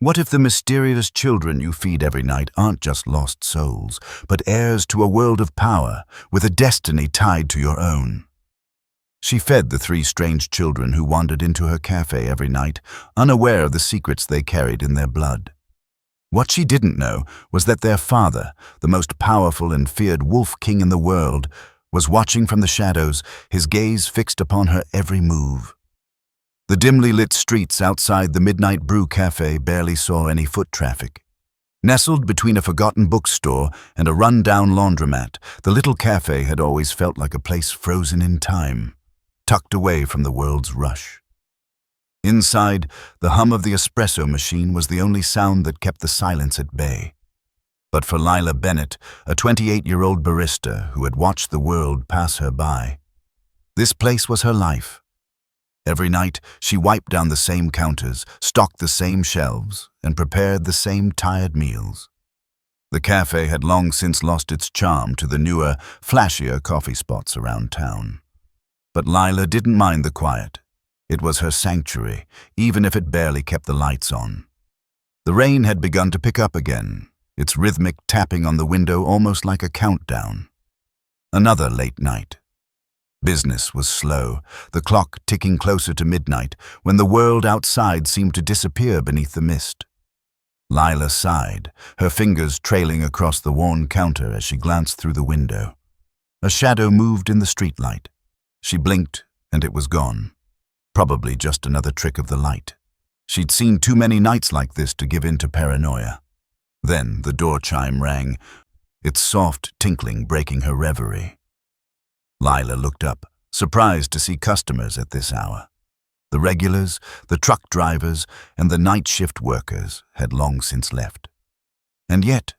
What if the mysterious children you feed every night aren't just lost souls, but heirs to a world of power, with a destiny tied to your own? She fed the three strange children who wandered into her cafe every night, unaware of the secrets they carried in their blood. What she didn't know was that their father, the most powerful and feared wolf king in the world, was watching from the shadows, his gaze fixed upon her every move. The dimly lit streets outside the Midnight Brew cafe barely saw any foot traffic. Nestled between a forgotten bookstore and a run-down laundromat, the little cafe had always felt like a place frozen in time, tucked away from the world's rush. Inside, the hum of the espresso machine was the only sound that kept the silence at bay. But for Lila Bennett, a 28-year-old barista who had watched the world pass her by, this place was her life. Every night, she wiped down the same counters, stocked the same shelves, and prepared the same tired meals. The cafe had long since lost its charm to the newer, flashier coffee spots around town. But Lila didn't mind the quiet. It was her sanctuary, even if it barely kept the lights on. The rain had begun to pick up again, its rhythmic tapping on the window almost like a countdown. Another late night. Business was slow, the clock ticking closer to midnight, when the world outside seemed to disappear beneath the mist. Lila sighed, her fingers trailing across the worn counter as she glanced through the window. A shadow moved in the streetlight. She blinked, and it was gone. Probably just another trick of the light. She'd seen too many nights like this to give in to paranoia. Then the door chime rang, its soft tinkling breaking her reverie. Lila looked up, surprised to see customers at this hour. The regulars, the truck drivers, and the night shift workers had long since left. And yet,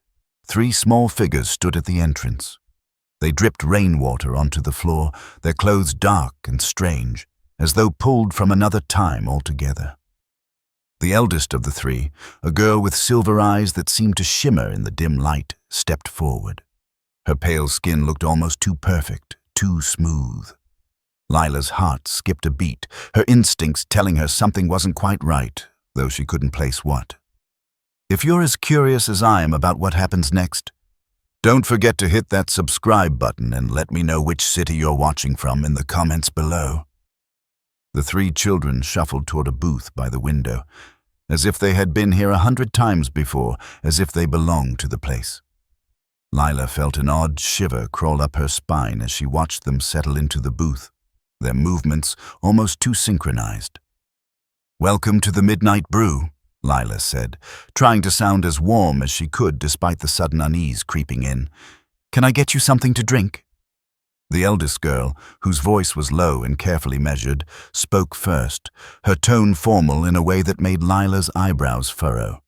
three small figures stood at the entrance. They dripped rainwater onto the floor, their clothes dark and strange, as though pulled from another time altogether. The eldest of the three, a girl with silver eyes that seemed to shimmer in the dim light, stepped forward. Her pale skin looked almost too perfect, too smooth. Lila's heart skipped a beat, her instincts telling her something wasn't quite right, though she couldn't place what. If you're as curious as I am about what happens next, don't forget to hit that subscribe button and let me know which city you're watching from in the comments below. The three children shuffled toward a booth by the window, as if they had been here 100 times before, as if they belonged to the place. Lila felt an odd shiver crawl up her spine as she watched them settle into the booth, their movements almost too synchronized. "Welcome to the Midnight Brew," Lila said, trying to sound as warm as she could despite the sudden unease creeping in. "Can I get you something to drink?" The eldest girl, whose voice was low and carefully measured, spoke first, her tone formal in a way that made Lila's eyebrows furrow.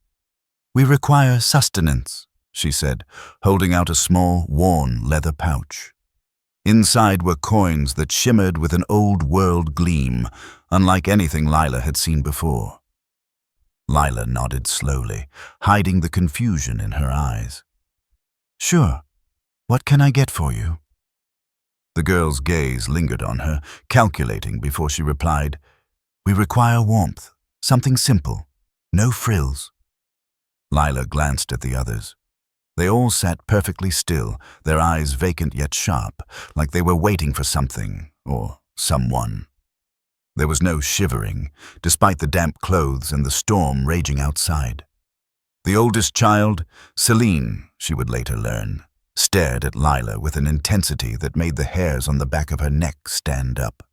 "We require sustenance," she said, holding out a small, worn leather pouch. Inside were coins that shimmered with an old-world gleam, unlike anything Lila had seen before. Lila nodded slowly, hiding the confusion in her eyes. "Sure. What can I get for you?" The girl's gaze lingered on her, calculating before she replied, "We require warmth, something simple, no frills." Lila glanced at the others. They all sat perfectly still, their eyes vacant yet sharp, like they were waiting for something, or someone. There was no shivering, despite the damp clothes and the storm raging outside. The oldest child, Celine, she would later learn, stared at Lila with an intensity that made the hairs on the back of her neck stand up.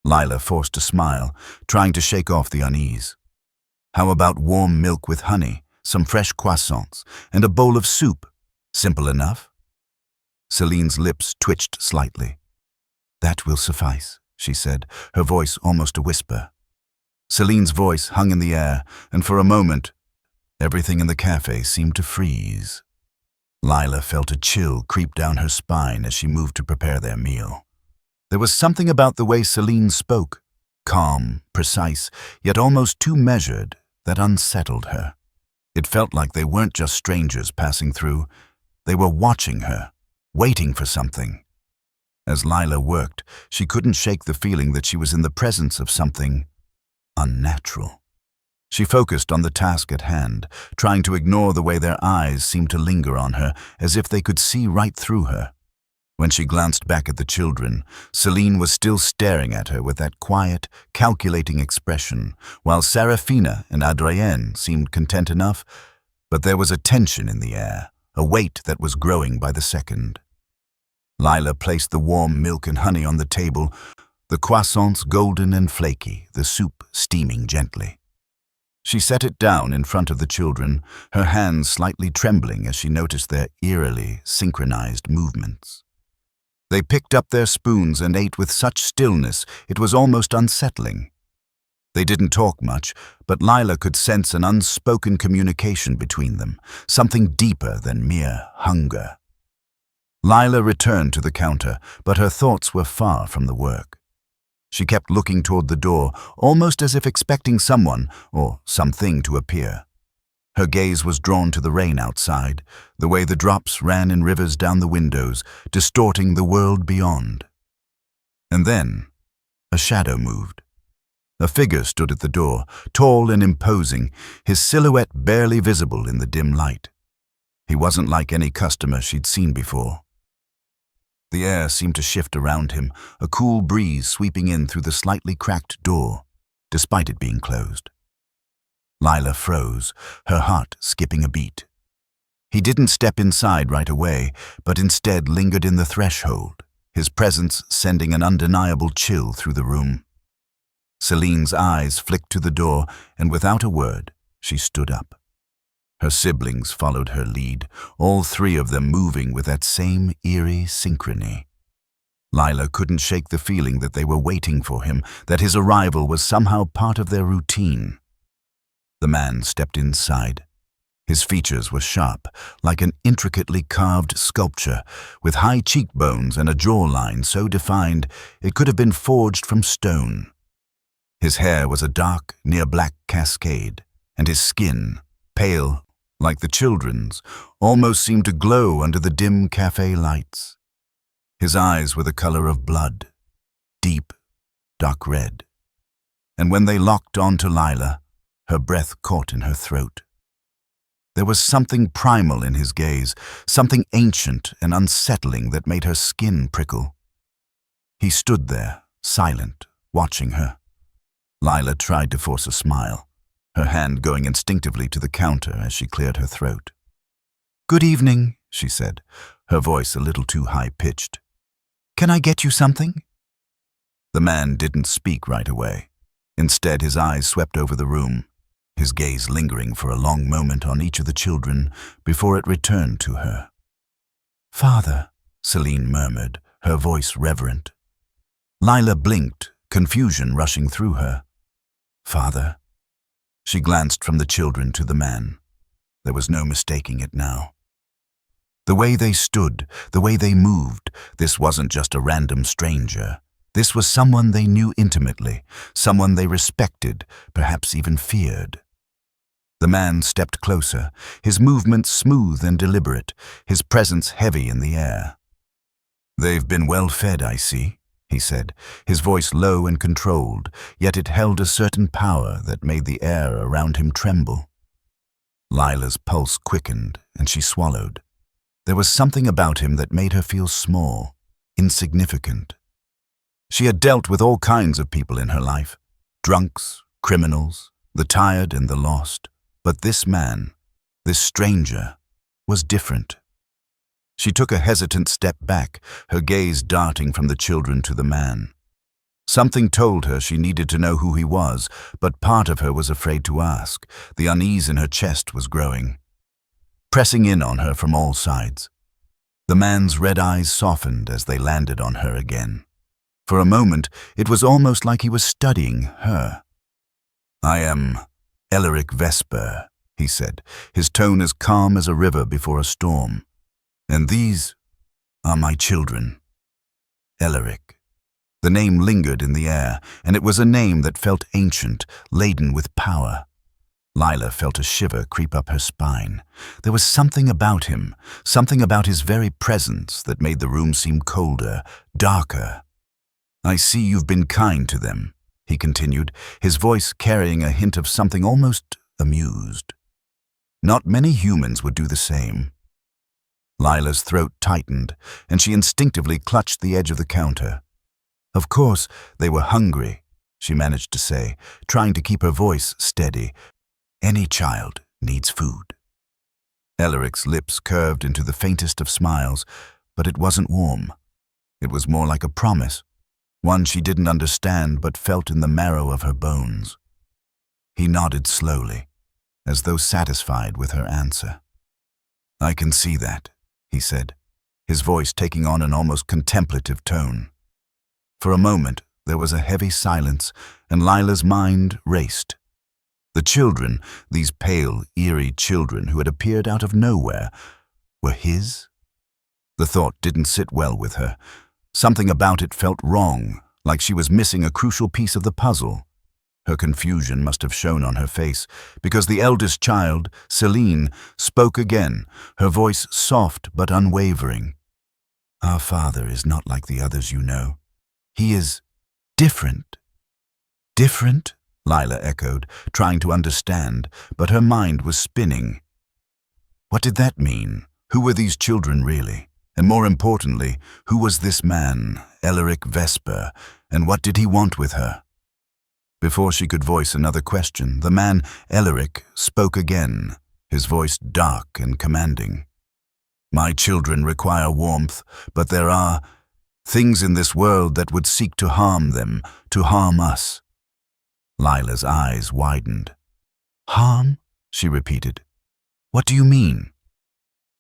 Lila forced a smile, trying to shake off the unease. How about warm milk with honey, some fresh croissants, and a bowl of soup? Simple enough. Celine's lips twitched slightly. "That will suffice," she said, her voice almost a whisper. Celine's voice hung in the air, and for a moment, everything in the cafe seemed to freeze. Lila felt a chill creep down her spine as she moved to prepare their meal. There was something about the way Celine spoke, calm, precise, yet almost too measured, that unsettled her. It felt like they weren't just strangers passing through. They were watching her, waiting for something. As Lila worked, she couldn't shake the feeling that she was in the presence of something unnatural. She focused on the task at hand, trying to ignore the way their eyes seemed to linger on her, as if they could see right through her. When she glanced back at the children, Celine was still staring at her with that quiet, calculating expression, while Serafina and Adrienne seemed content enough, but there was a tension in the air, a weight that was growing by the second. Lila placed the warm milk and honey on the table, the croissants golden and flaky, the soup steaming gently. She set it down in front of the children, her hands slightly trembling as she noticed their eerily synchronized movements. They picked up their spoons and ate with such stillness it was almost unsettling. They didn't talk much, but Lila could sense an unspoken communication between them, something deeper than mere hunger. Lila returned to the counter, but her thoughts were far from the work. She kept looking toward the door, almost as if expecting someone or something to appear. Her gaze was drawn to the rain outside, the way the drops ran in rivers down the windows, distorting the world beyond. And then, a shadow moved. A figure stood at the door, tall and imposing, his silhouette barely visible in the dim light. He wasn't like any customer she'd seen before. The air seemed to shift around him, a cool breeze sweeping in through the slightly cracked door, despite it being closed. Lila froze, her heart skipping a beat. He didn't step inside right away, but instead lingered in the threshold, his presence sending an undeniable chill through the room. Celine's eyes flicked to the door, and without a word, she stood up. Her siblings followed her lead, all three of them moving with that same eerie synchrony. Lila couldn't shake the feeling that they were waiting for him, that his arrival was somehow part of their routine. The man stepped inside. His features were sharp, like an intricately carved sculpture, with high cheekbones and a jawline so defined it could have been forged from stone. His hair was a dark, near-black cascade, and his skin, pale, like the children's, almost seemed to glow under the dim café lights. His eyes were the color of blood, deep, dark red. And when they locked onto Lila, her breath caught in her throat. There was something primal in his gaze, something ancient and unsettling that made her skin prickle. He stood there, silent, watching her. Lila tried to force a smile, her hand going instinctively to the counter as she cleared her throat. "Good evening," she said, her voice a little too high-pitched. "Can I get you something?" The man didn't speak right away. Instead, his eyes swept over the room, his gaze lingering for a long moment on each of the children before it returned to her. "Father," Celine murmured, her voice reverent. Lila blinked, confusion rushing through her. "Father?" She glanced from the children to the man. There was no mistaking it now. The way they stood, the way they moved, this wasn't just a random stranger. This was someone they knew intimately, someone they respected, perhaps even feared. The man stepped closer, his movements smooth and deliberate, his presence heavy in the air. "They've been well fed, I see," he said, his voice low and controlled, yet it held a certain power that made the air around him tremble. Lila's pulse quickened, and she swallowed. There was something about him that made her feel small, insignificant. She had dealt with all kinds of people in her life, drunks, criminals, the tired and the lost, but this man, this stranger, was different. She took a hesitant step back, her gaze darting from the children to the man. Something told her she needed to know who he was, but part of her was afraid to ask. The unease in her chest was growing, pressing in on her from all sides. The man's red eyes softened as they landed on her again. For a moment, it was almost like he was studying her. "I am Elric Vesper," he said, his tone as calm as a river before a storm. "And these are my children." Elric. The name lingered in the air, and it was a name that felt ancient, laden with power. Lila felt a shiver creep up her spine. There was something about him, something about his very presence that made the room seem colder, darker. "I see you've been kind to them," he continued, his voice carrying a hint of something almost amused. Not many humans would do the same. Lila's throat tightened, and she instinctively clutched the edge of the counter. Of course, they were hungry, she managed to say, trying to keep her voice steady. Any child needs food. Eleric's lips curved into the faintest of smiles, but it wasn't warm. It was more like a promise, one she didn't understand but felt in the marrow of her bones. He nodded slowly, as though satisfied with her answer. "I can see that," he said, his voice taking on an almost contemplative tone. For a moment, there was a heavy silence, and Lila's mind raced. The children, these pale, eerie children who had appeared out of nowhere, were his? The thought didn't sit well with her. Something about it felt wrong, like she was missing a crucial piece of the puzzle. Her confusion must have shown on her face, because the eldest child, Celine, spoke again, her voice soft but unwavering. "Our father is not like the others you know. He is different." "Different?" Lila echoed, trying to understand, but her mind was spinning. What did that mean? Who were these children really? And more importantly, who was this man, Elaric Vesper, and what did he want with her? Before she could voice another question, the man, Elaric, spoke again, his voice dark and commanding. "My children require warmth, but there are things in this world that would seek to harm them, to harm us." Lila's eyes widened. "Harm?" she repeated. "What do you mean?"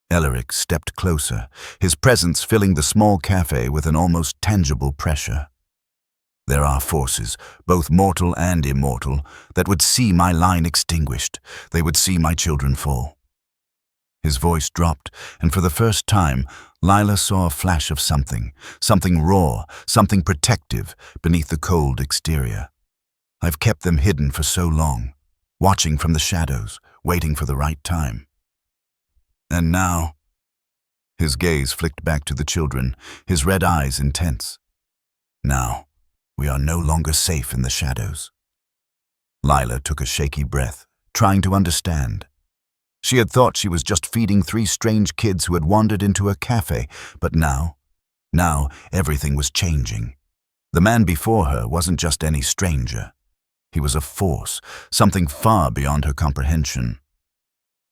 Elaric stepped closer, his presence filling the small cafe with an almost tangible pressure. "There are forces, both mortal and immortal, that would see my line extinguished. They would see my children fall." His voice dropped, and for the first time, Lila saw a flash of something raw, something protective, beneath the cold exterior. "I've kept them hidden for so long, watching from the shadows, waiting for the right time. And now—" His gaze flicked back to the children, his red eyes intense. "Now, we are no longer safe in the shadows." Lila took a shaky breath, trying to understand. She had thought she was just feeding 3 strange kids who had wandered into a cafe, but now everything was changing. The man before her wasn't just any stranger. He was a force, something far beyond her comprehension.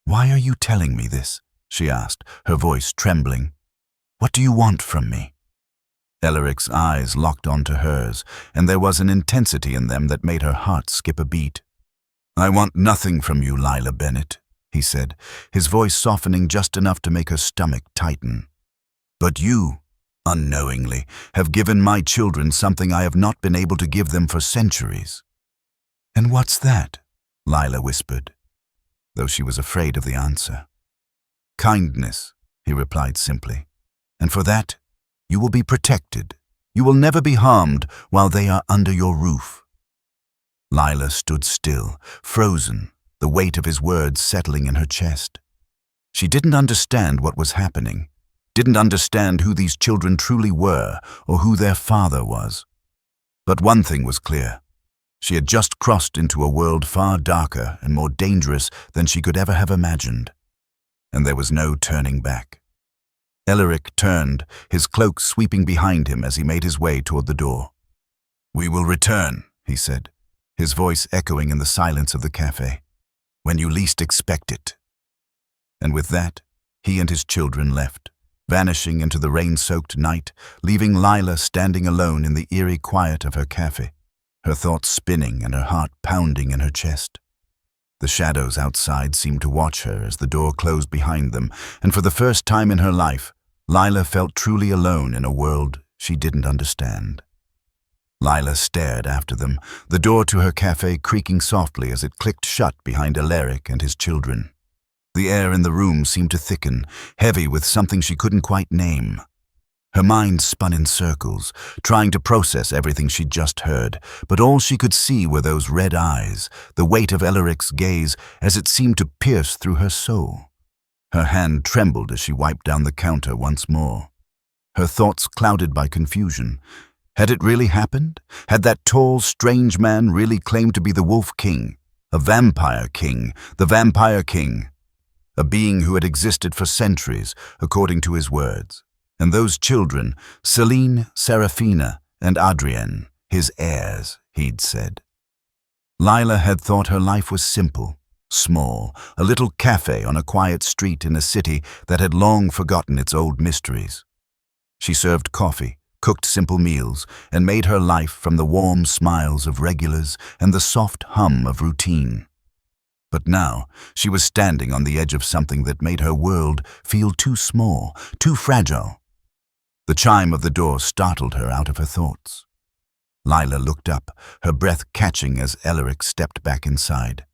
"Why are you telling me this?" she asked, her voice trembling. "What do you want from me?" Elaric's eyes locked onto hers, and there was an intensity in them that made her heart skip a beat. "I want nothing from you, Lila Bennett," he said, his voice softening just enough to make her stomach tighten. "But you, unknowingly, have given my children something I have not been able to give them for centuries." "And what's that?" Lila whispered, though she was afraid of the answer. "Kindness," he replied simply. "And for that, you will be protected. You will never be harmed while they are under your roof." Lila stood still, frozen, the weight of his words settling in her chest. She didn't understand what was happening, didn't understand who these children truly were or who their father was. But one thing was clear. She had just crossed into a world far darker and more dangerous than she could ever have imagined. And there was no turning back. Elaric turned, his cloak sweeping behind him as he made his way toward the door. "We will return," he said, his voice echoing in the silence of the cafe. "When you least expect it." And with that, he and his children left, vanishing into the rain-soaked night, leaving Lila standing alone in the eerie quiet of her cafe, her thoughts spinning and her heart pounding in her chest. The shadows outside seemed to watch her as the door closed behind them, and for the first time in her life, Lila felt truly alone in a world she didn't understand. Lila stared after them, the door to her cafe creaking softly as it clicked shut behind Elaric and his children. The air in the room seemed to thicken, heavy with something she couldn't quite name. Her mind spun in circles, trying to process everything she'd just heard, but all she could see were those red eyes, the weight of Elaric's gaze as it seemed to pierce through her soul. Her hand trembled as she wiped down the counter once more. Her thoughts clouded by confusion. Had it really happened? Had that tall, strange man really claimed to be the Wolf King, a vampire king, the Vampire King, a being who had existed for centuries, according to his words? And those children, Celine, Serafina, and Adrienne, his heirs, he'd said. Lila had thought her life was simple, small, a little café on a quiet street in a city that had long forgotten its old mysteries. She served coffee, cooked simple meals, and made her life from the warm smiles of regulars and the soft hum of routine. But now she was standing on the edge of something that made her world feel too small, too fragile. The chime of the door startled her out of her thoughts. Lila looked up, her breath catching as Elric stepped back inside.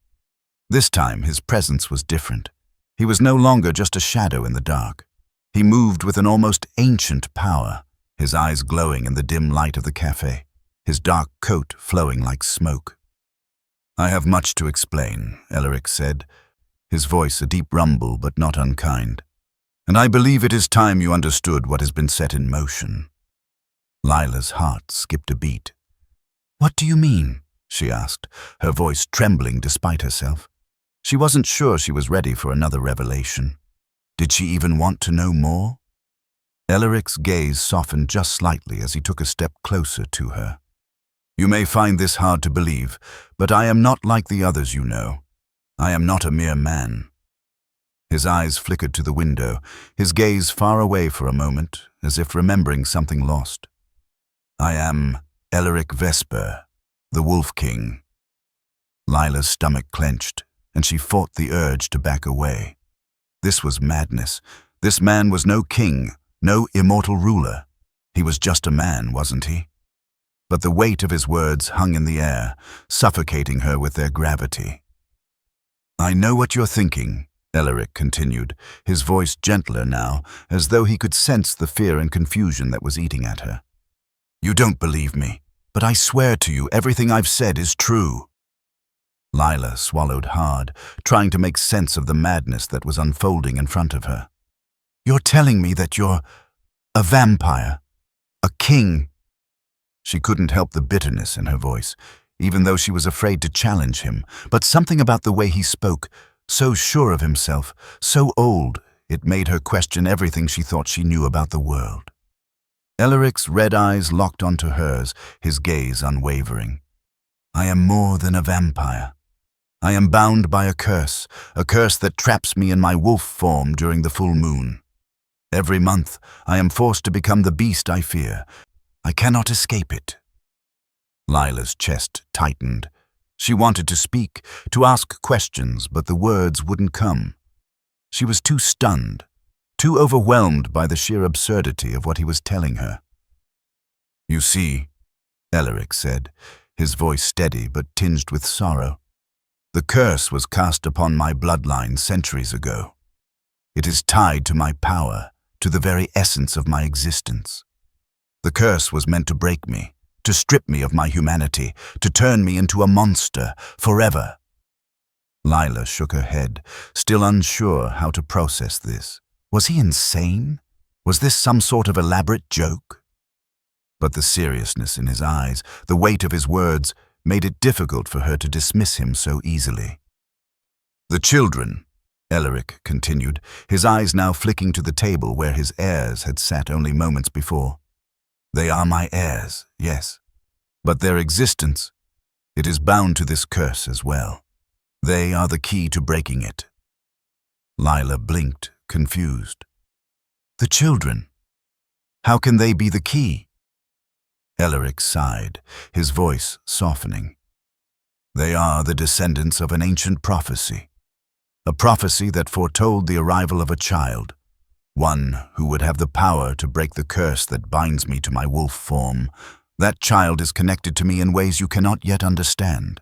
This time his presence was different. He was no longer just a shadow in the dark. He moved with an almost ancient power, his eyes glowing in the dim light of the café, his dark coat flowing like smoke. "I have much to explain," Elric said, his voice a deep rumble but not unkind. "And I believe it is time you understood what has been set in motion." Lila's heart skipped a beat. "What do you mean?" she asked, her voice trembling despite herself. She wasn't sure she was ready for another revelation. Did she even want to know more? Elric's gaze softened just slightly as he took a step closer to her. "You may find this hard to believe, but I am not like the others you know. I am not a mere man." His eyes flickered to the window, his gaze far away for a moment, as if remembering something lost. "I am Elric Vesper, the Wolf King." Lila's stomach clenched, and she fought the urge to back away. This was madness. This man was no king, no immortal ruler. He was just a man, wasn't he? But the weight of his words hung in the air, suffocating her with their gravity. "I know what you're thinking," Elric continued, his voice gentler now, as though he could sense the fear and confusion that was eating at her. "You don't believe me, but I swear to you everything I've said is true." Lila swallowed hard, trying to make sense of the madness that was unfolding in front of her. "You're telling me that you're a vampire, a king?" She couldn't help the bitterness in her voice, even though she was afraid to challenge him, but something about the way he spoke, so sure of himself, so old, it made her question everything she thought she knew about the world. Elric's red eyes locked onto hers, his gaze unwavering. "I am more than a vampire. I am bound by a curse that traps me in my wolf form during the full moon. Every month, I am forced to become the beast I fear. I cannot escape it." Lila's chest tightened. She wanted to speak, to ask questions, but the words wouldn't come. She was too stunned, too overwhelmed by the sheer absurdity of what he was telling her. "You see," Elric said, his voice steady but tinged with sorrow, "the curse was cast upon my bloodline centuries ago. It is tied to my power, to the very essence of my existence. The curse was meant to break me, to strip me of my humanity, to turn me into a monster, forever." Lila shook her head, still unsure how to process this. Was he insane? Was this some sort of elaborate joke? But the seriousness in his eyes, the weight of his words, made it difficult for her to dismiss him so easily. "The children," Elric continued, his eyes now flicking to the table where his heirs had sat only moments before. "They are my heirs, yes. But their existence, it is bound to this curse as well. They are the key to breaking it." Lila blinked, confused. "The children? How can they be the key?" Elric sighed, his voice softening. "They are the descendants of an ancient prophecy. A prophecy that foretold the arrival of a child, one who would have the power to break the curse that binds me to my wolf form. That child is connected to me in ways you cannot yet understand."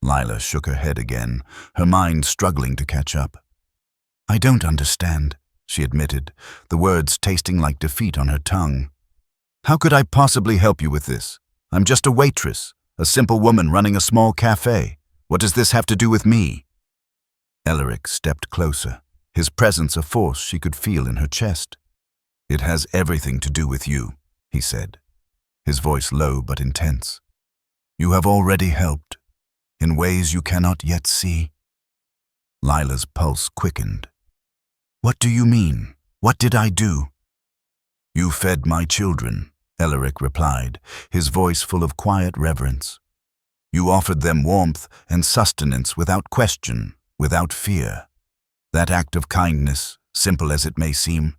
Lila shook her head again, her mind struggling to catch up. "I don't understand," she admitted, the words tasting like defeat on her tongue. "How could I possibly help you with this? I'm just a waitress, a simple woman running a small café. What does this have to do with me?" Elric stepped closer, his presence a force she could feel in her chest. "It has everything to do with you," he said. his voice low but intense. You have already helped, in ways you cannot yet see. Lila's pulse quickened. What do you mean? What did I do? You fed my children, Elric replied, his voice full of quiet reverence. You offered them warmth and sustenance without question, without fear. That act of kindness, simple as it may seem,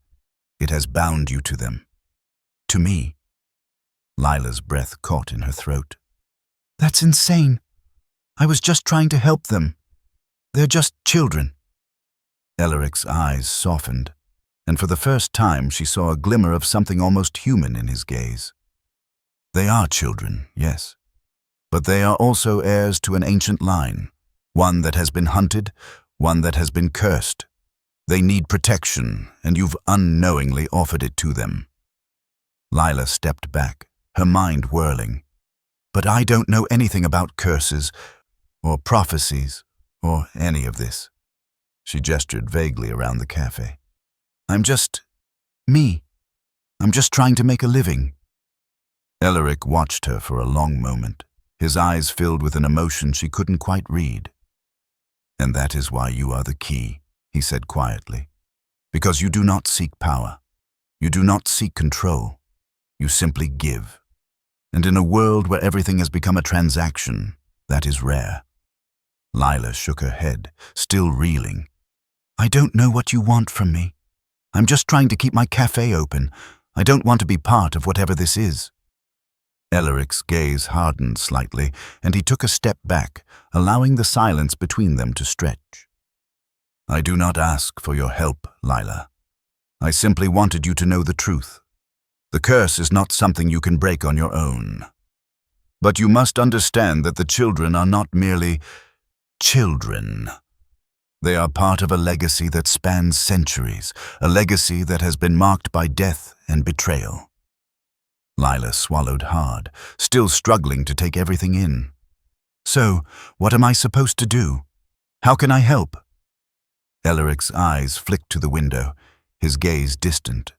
it has bound you to them. To me. Lila's breath caught in her throat. That's insane. I was just trying to help them. They're just children. Elric's eyes softened, and for the first time she saw a glimmer of something almost human in his gaze. They are children, yes, but they are also heirs to an ancient line, one that has been hunted, one that has been cursed. They need protection, and you've unknowingly offered it to them. Lila stepped back, her mind whirling. But I don't know anything about curses, or prophecies, or any of this. She gestured vaguely around the cafe. I'm just me. I'm just trying to make a living. Elric watched her for a long moment, his eyes filled with an emotion she couldn't quite read. And that is why you are the key, he said quietly. Because you do not seek power. You do not seek control. You simply give. And in a world where everything has become a transaction, that is rare. Lila shook her head, still reeling. I don't know what you want from me. I'm just trying to keep my cafe open. I don't want to be part of whatever this is. Elric's gaze hardened slightly, and he took a step back, allowing the silence between them to stretch. I do not ask for your help, Lila. I simply wanted you to know the truth. The curse is not something you can break on your own. But you must understand that the children are not merely children. They are part of a legacy that spans centuries, a legacy that has been marked by death and betrayal. Lila swallowed hard, still struggling to take everything in. So, what am I supposed to do? How can I help? Elric's eyes flicked to the window, his gaze distant.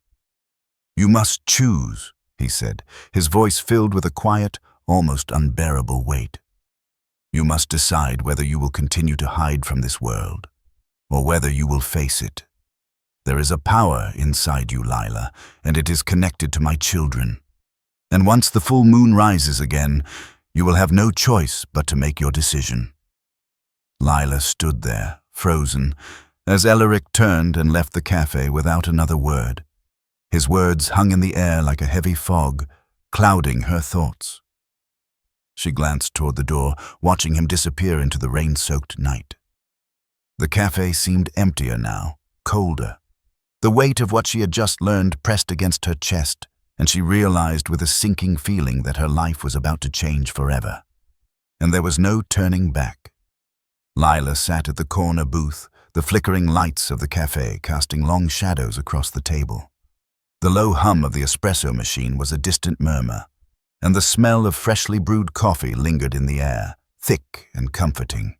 You must choose, he said, his voice filled with a quiet, almost unbearable weight. You must decide whether you will continue to hide from this world, or whether you will face it. There is a power inside you, Lila, and it is connected to my children. And once the full moon rises again, you will have no choice but to make your decision. Lila stood there, frozen, as Elric turned and left the cafe without another word. His words hung in the air like a heavy fog, clouding her thoughts. She glanced toward the door, watching him disappear into the rain-soaked night. The cafe seemed emptier now, colder. The weight of what she had just learned pressed against her chest, and she realized with a sinking feeling that her life was about to change forever. And there was no turning back. Lila sat at the corner booth, the flickering lights of the cafe casting long shadows across the table. The low hum of the espresso machine was a distant murmur, and the smell of freshly brewed coffee lingered in the air, thick and comforting.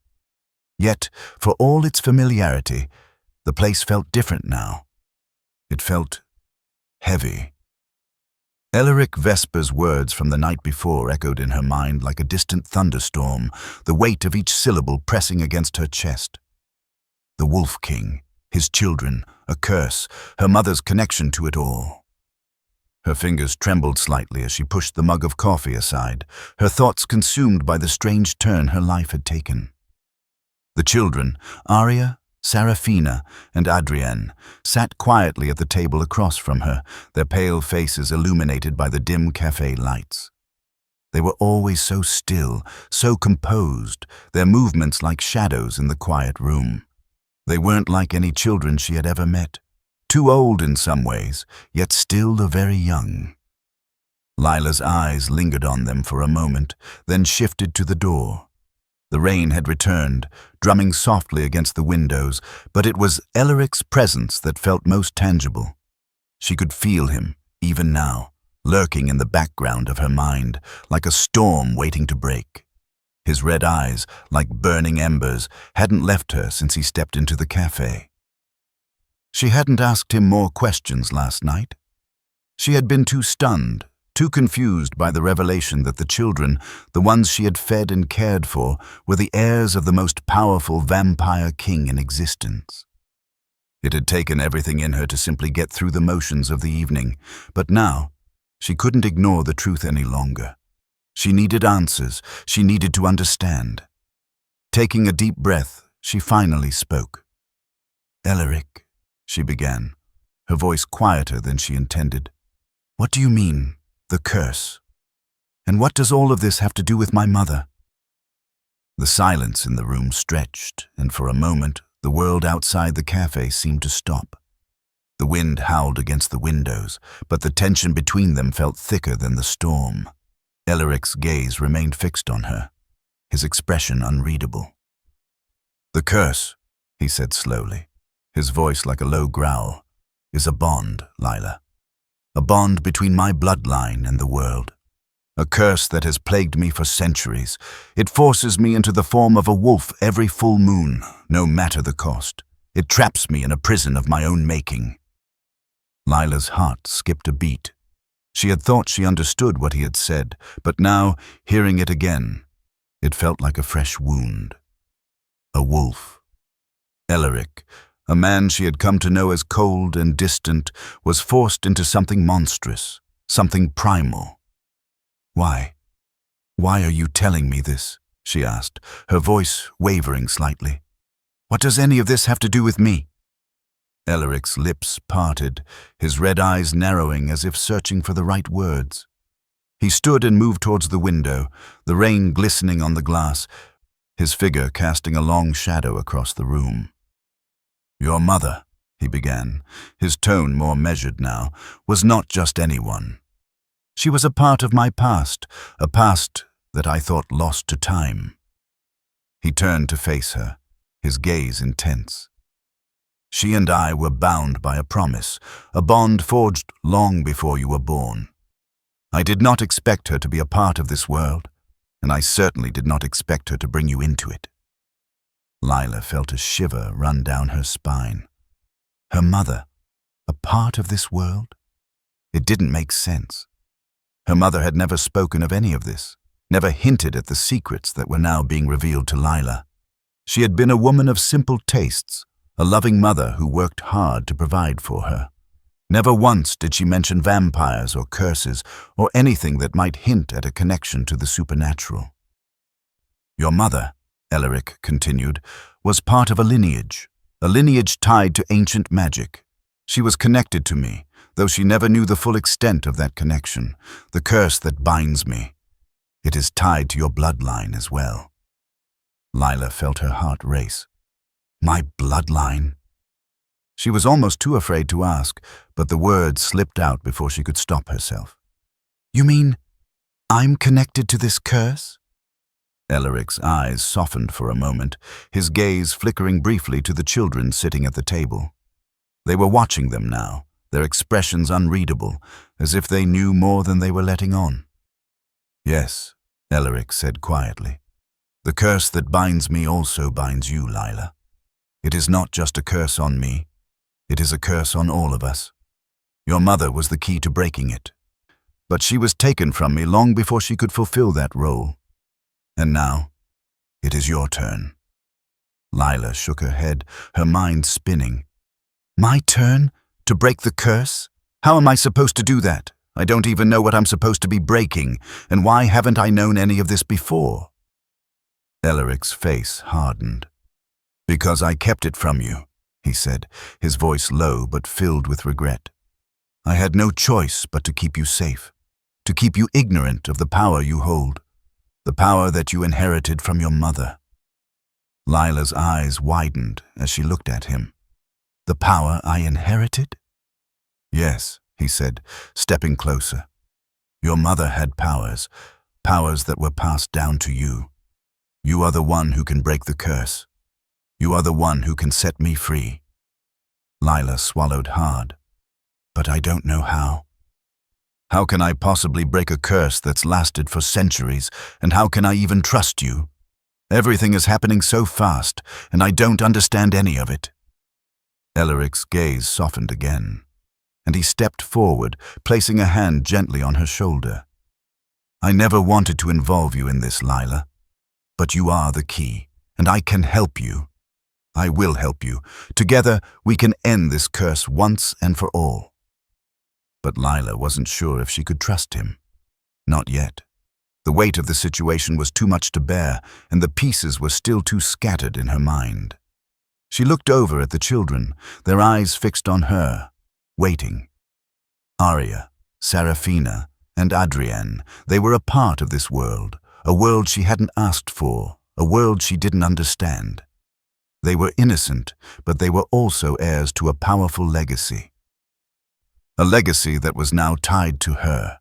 Yet, for all its familiarity, the place felt different now. It felt heavy. Elric Vesper's words from the night before echoed in her mind like a distant thunderstorm, the weight of each syllable pressing against her chest. The Wolf King, his children, a curse, her mother's connection to it all. Her fingers trembled slightly as she pushed the mug of coffee aside, her thoughts consumed by the strange turn her life had taken. The children, Arya, Serafina, and Adrienne, sat quietly at the table across from her, their pale faces illuminated by the dim cafe lights. They were always so still, so composed, their movements like shadows in the quiet room. They weren't like any children she had ever met, too old in some ways, yet still very young. Lila's eyes lingered on them for a moment, then shifted to the door. The rain had returned, drumming softly against the windows, but it was Elric's presence that felt most tangible. She could feel him, even now, lurking in the background of her mind, like a storm waiting to break. His red eyes, like burning embers, hadn't left her since he stepped into the cafe. She hadn't asked him more questions last night. She had been too stunned, too confused by the revelation that the children, the ones she had fed and cared for, were the heirs of the most powerful vampire king in existence. It had taken everything in her to simply get through the motions of the evening, but now she couldn't ignore the truth any longer. She needed answers. She needed to understand. Taking a deep breath, she finally spoke. "Elric," she began, her voice quieter than she intended. "What do you mean, the curse? And what does all of this have to do with my mother?" The silence in the room stretched, and for a moment, the world outside the café seemed to stop. The wind howled against the windows, but the tension between them felt thicker than the storm. Elric's gaze remained fixed on her, his expression unreadable. "The curse," he said slowly, his voice like a low growl, "is a bond, Lila. A bond between my bloodline and the world. A curse that has plagued me for centuries. It forces me into the form of a wolf every full moon, no matter the cost. It traps me in a prison of my own making." Lila's heart skipped a beat. She had thought she understood what he had said, but now, hearing it again, it felt like a fresh wound. A wolf. Elric, a man she had come to know as cold and distant, was forced into something monstrous, something primal. "Why? Why are you telling me this?" she asked, her voice wavering slightly. "What does any of this have to do with me?" Elric's lips parted, his red eyes narrowing as if searching for the right words. He stood and moved towards the window, the rain glistening on the glass, his figure casting a long shadow across the room. "Your mother," he began, his tone more measured now, "was not just anyone. She was a part of my past, a past that I thought lost to time." He turned to face her, his gaze intense. "She and I were bound by a promise, a bond forged long before you were born. I did not expect her to be a part of this world, and I certainly did not expect her to bring you into it." Lila felt a shiver run down her spine. Her mother, a part of this world? It didn't make sense. Her mother had never spoken of any of this, never hinted at the secrets that were now being revealed to Lila. She had been a woman of simple tastes, a loving mother who worked hard to provide for her. Never once did she mention vampires or curses or anything that might hint at a connection to the supernatural. "Your mother," Elric continued, "was part of a lineage tied to ancient magic. She was connected to me, though she never knew the full extent of that connection, the curse that binds me. It is tied to your bloodline as well." Lila felt her heart race. "My bloodline?" She was almost too afraid to ask, but the words slipped out before she could stop herself. "You mean I'm connected to this curse?" Elric's eyes softened for a moment, his gaze flickering briefly to the children sitting at the table. They were watching them now, their expressions unreadable, as if they knew more than they were letting on. "Yes," Elric said quietly. "The curse that binds me also binds you, Lila. It is not just a curse on me. It is a curse on all of us. Your mother was the key to breaking it. But she was taken from me long before she could fulfill that role. And now, it is your turn." Lila shook her head, her mind spinning. "My turn? To break the curse? How am I supposed to do that? I don't even know what I'm supposed to be breaking, and why haven't I known any of this before?" Elric's face hardened. "Because I kept it from you," he said, his voice low but filled with regret. "I had no choice but to keep you safe, to keep you ignorant of the power you hold, the power that you inherited from your mother." Lila's eyes widened as she looked at him. "The power I inherited?" "Yes," he said, stepping closer. "Your mother had powers, powers that were passed down to you. You are the one who can break the curse. You are the one who can set me free." Lila swallowed hard. "But I don't know how. How can I possibly break a curse that's lasted for centuries, and how can I even trust you? Everything is happening so fast, and I don't understand any of it." Elric's gaze softened again. and he stepped forward, placing a hand gently on her shoulder. "I never wanted to involve you in this, Lila, but you are the key, and I can help you. I will help you. Together, we can end this curse once and for all." But Lila wasn't sure if she could trust him. Not yet. The weight of the situation was too much to bear, and the pieces were still too scattered in her mind. She looked over at the children, their eyes fixed on her, waiting. Aria, Serafina, and Adrienne, they were a part of this world, a world she hadn't asked for, a world she didn't understand. They were innocent, but they were also heirs to a powerful legacy. A legacy that was now tied to her.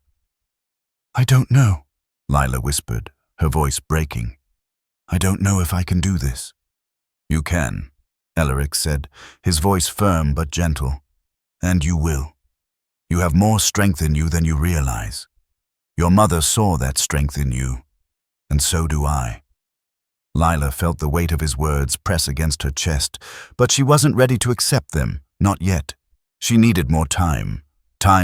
"I don't know," Lila whispered, her voice breaking. "I don't know if I can do this." "You can," Elric said, his voice firm but gentle. "And you will. You have more strength in you than you realize. Your mother saw that strength in you, and so do I." Lila felt the weight of his words press against her chest, but she wasn't ready to accept them, not yet. She needed more time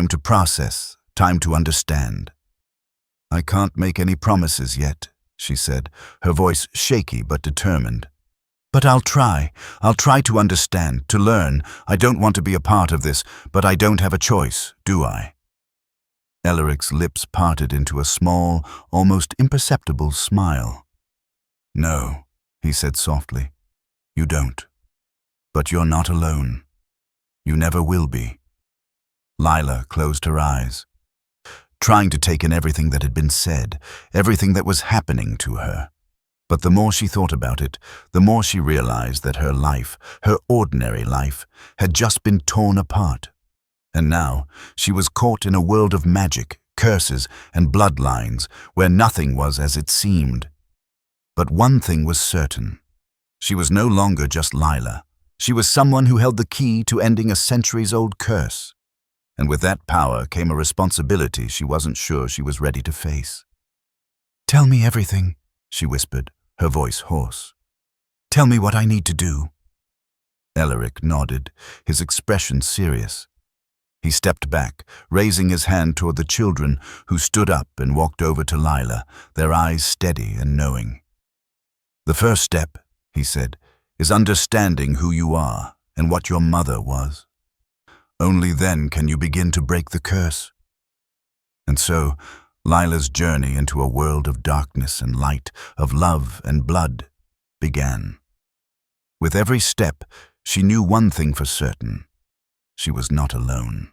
to process, time to understand. "I can't make any promises yet," she said, her voice shaky but determined. "But I'll try to understand, to learn. I don't want to be a part of this, but I don't have a choice, do I?" Elric's lips parted into a small, almost imperceptible smile. "No," he said softly, "you don't. But you're not alone. You never will be." Lila closed her eyes, trying to take in everything that had been said, everything that was happening to her. But the more she thought about it, the more she realized that her life, her ordinary life, had just been torn apart. And now she was caught in a world of magic, curses, and bloodlines, where nothing was as it seemed. But one thing was certain. She was no longer just Lila. She was someone who held the key to ending a centuries-old curse. And with that power came a responsibility she wasn't sure she was ready to face. "Tell me everything," she whispered, her voice hoarse. "Tell me what I need to do." Elric nodded, his expression serious. He stepped back, raising his hand toward the children, who stood up and walked over to Lila, their eyes steady and knowing. "The first step," he said, "is understanding who you are and what your mother was. Only then can you begin to break the curse." And so, Lila's journey into a world of darkness and light, of love and blood, began. With every step, she knew one thing for certain. She was not alone.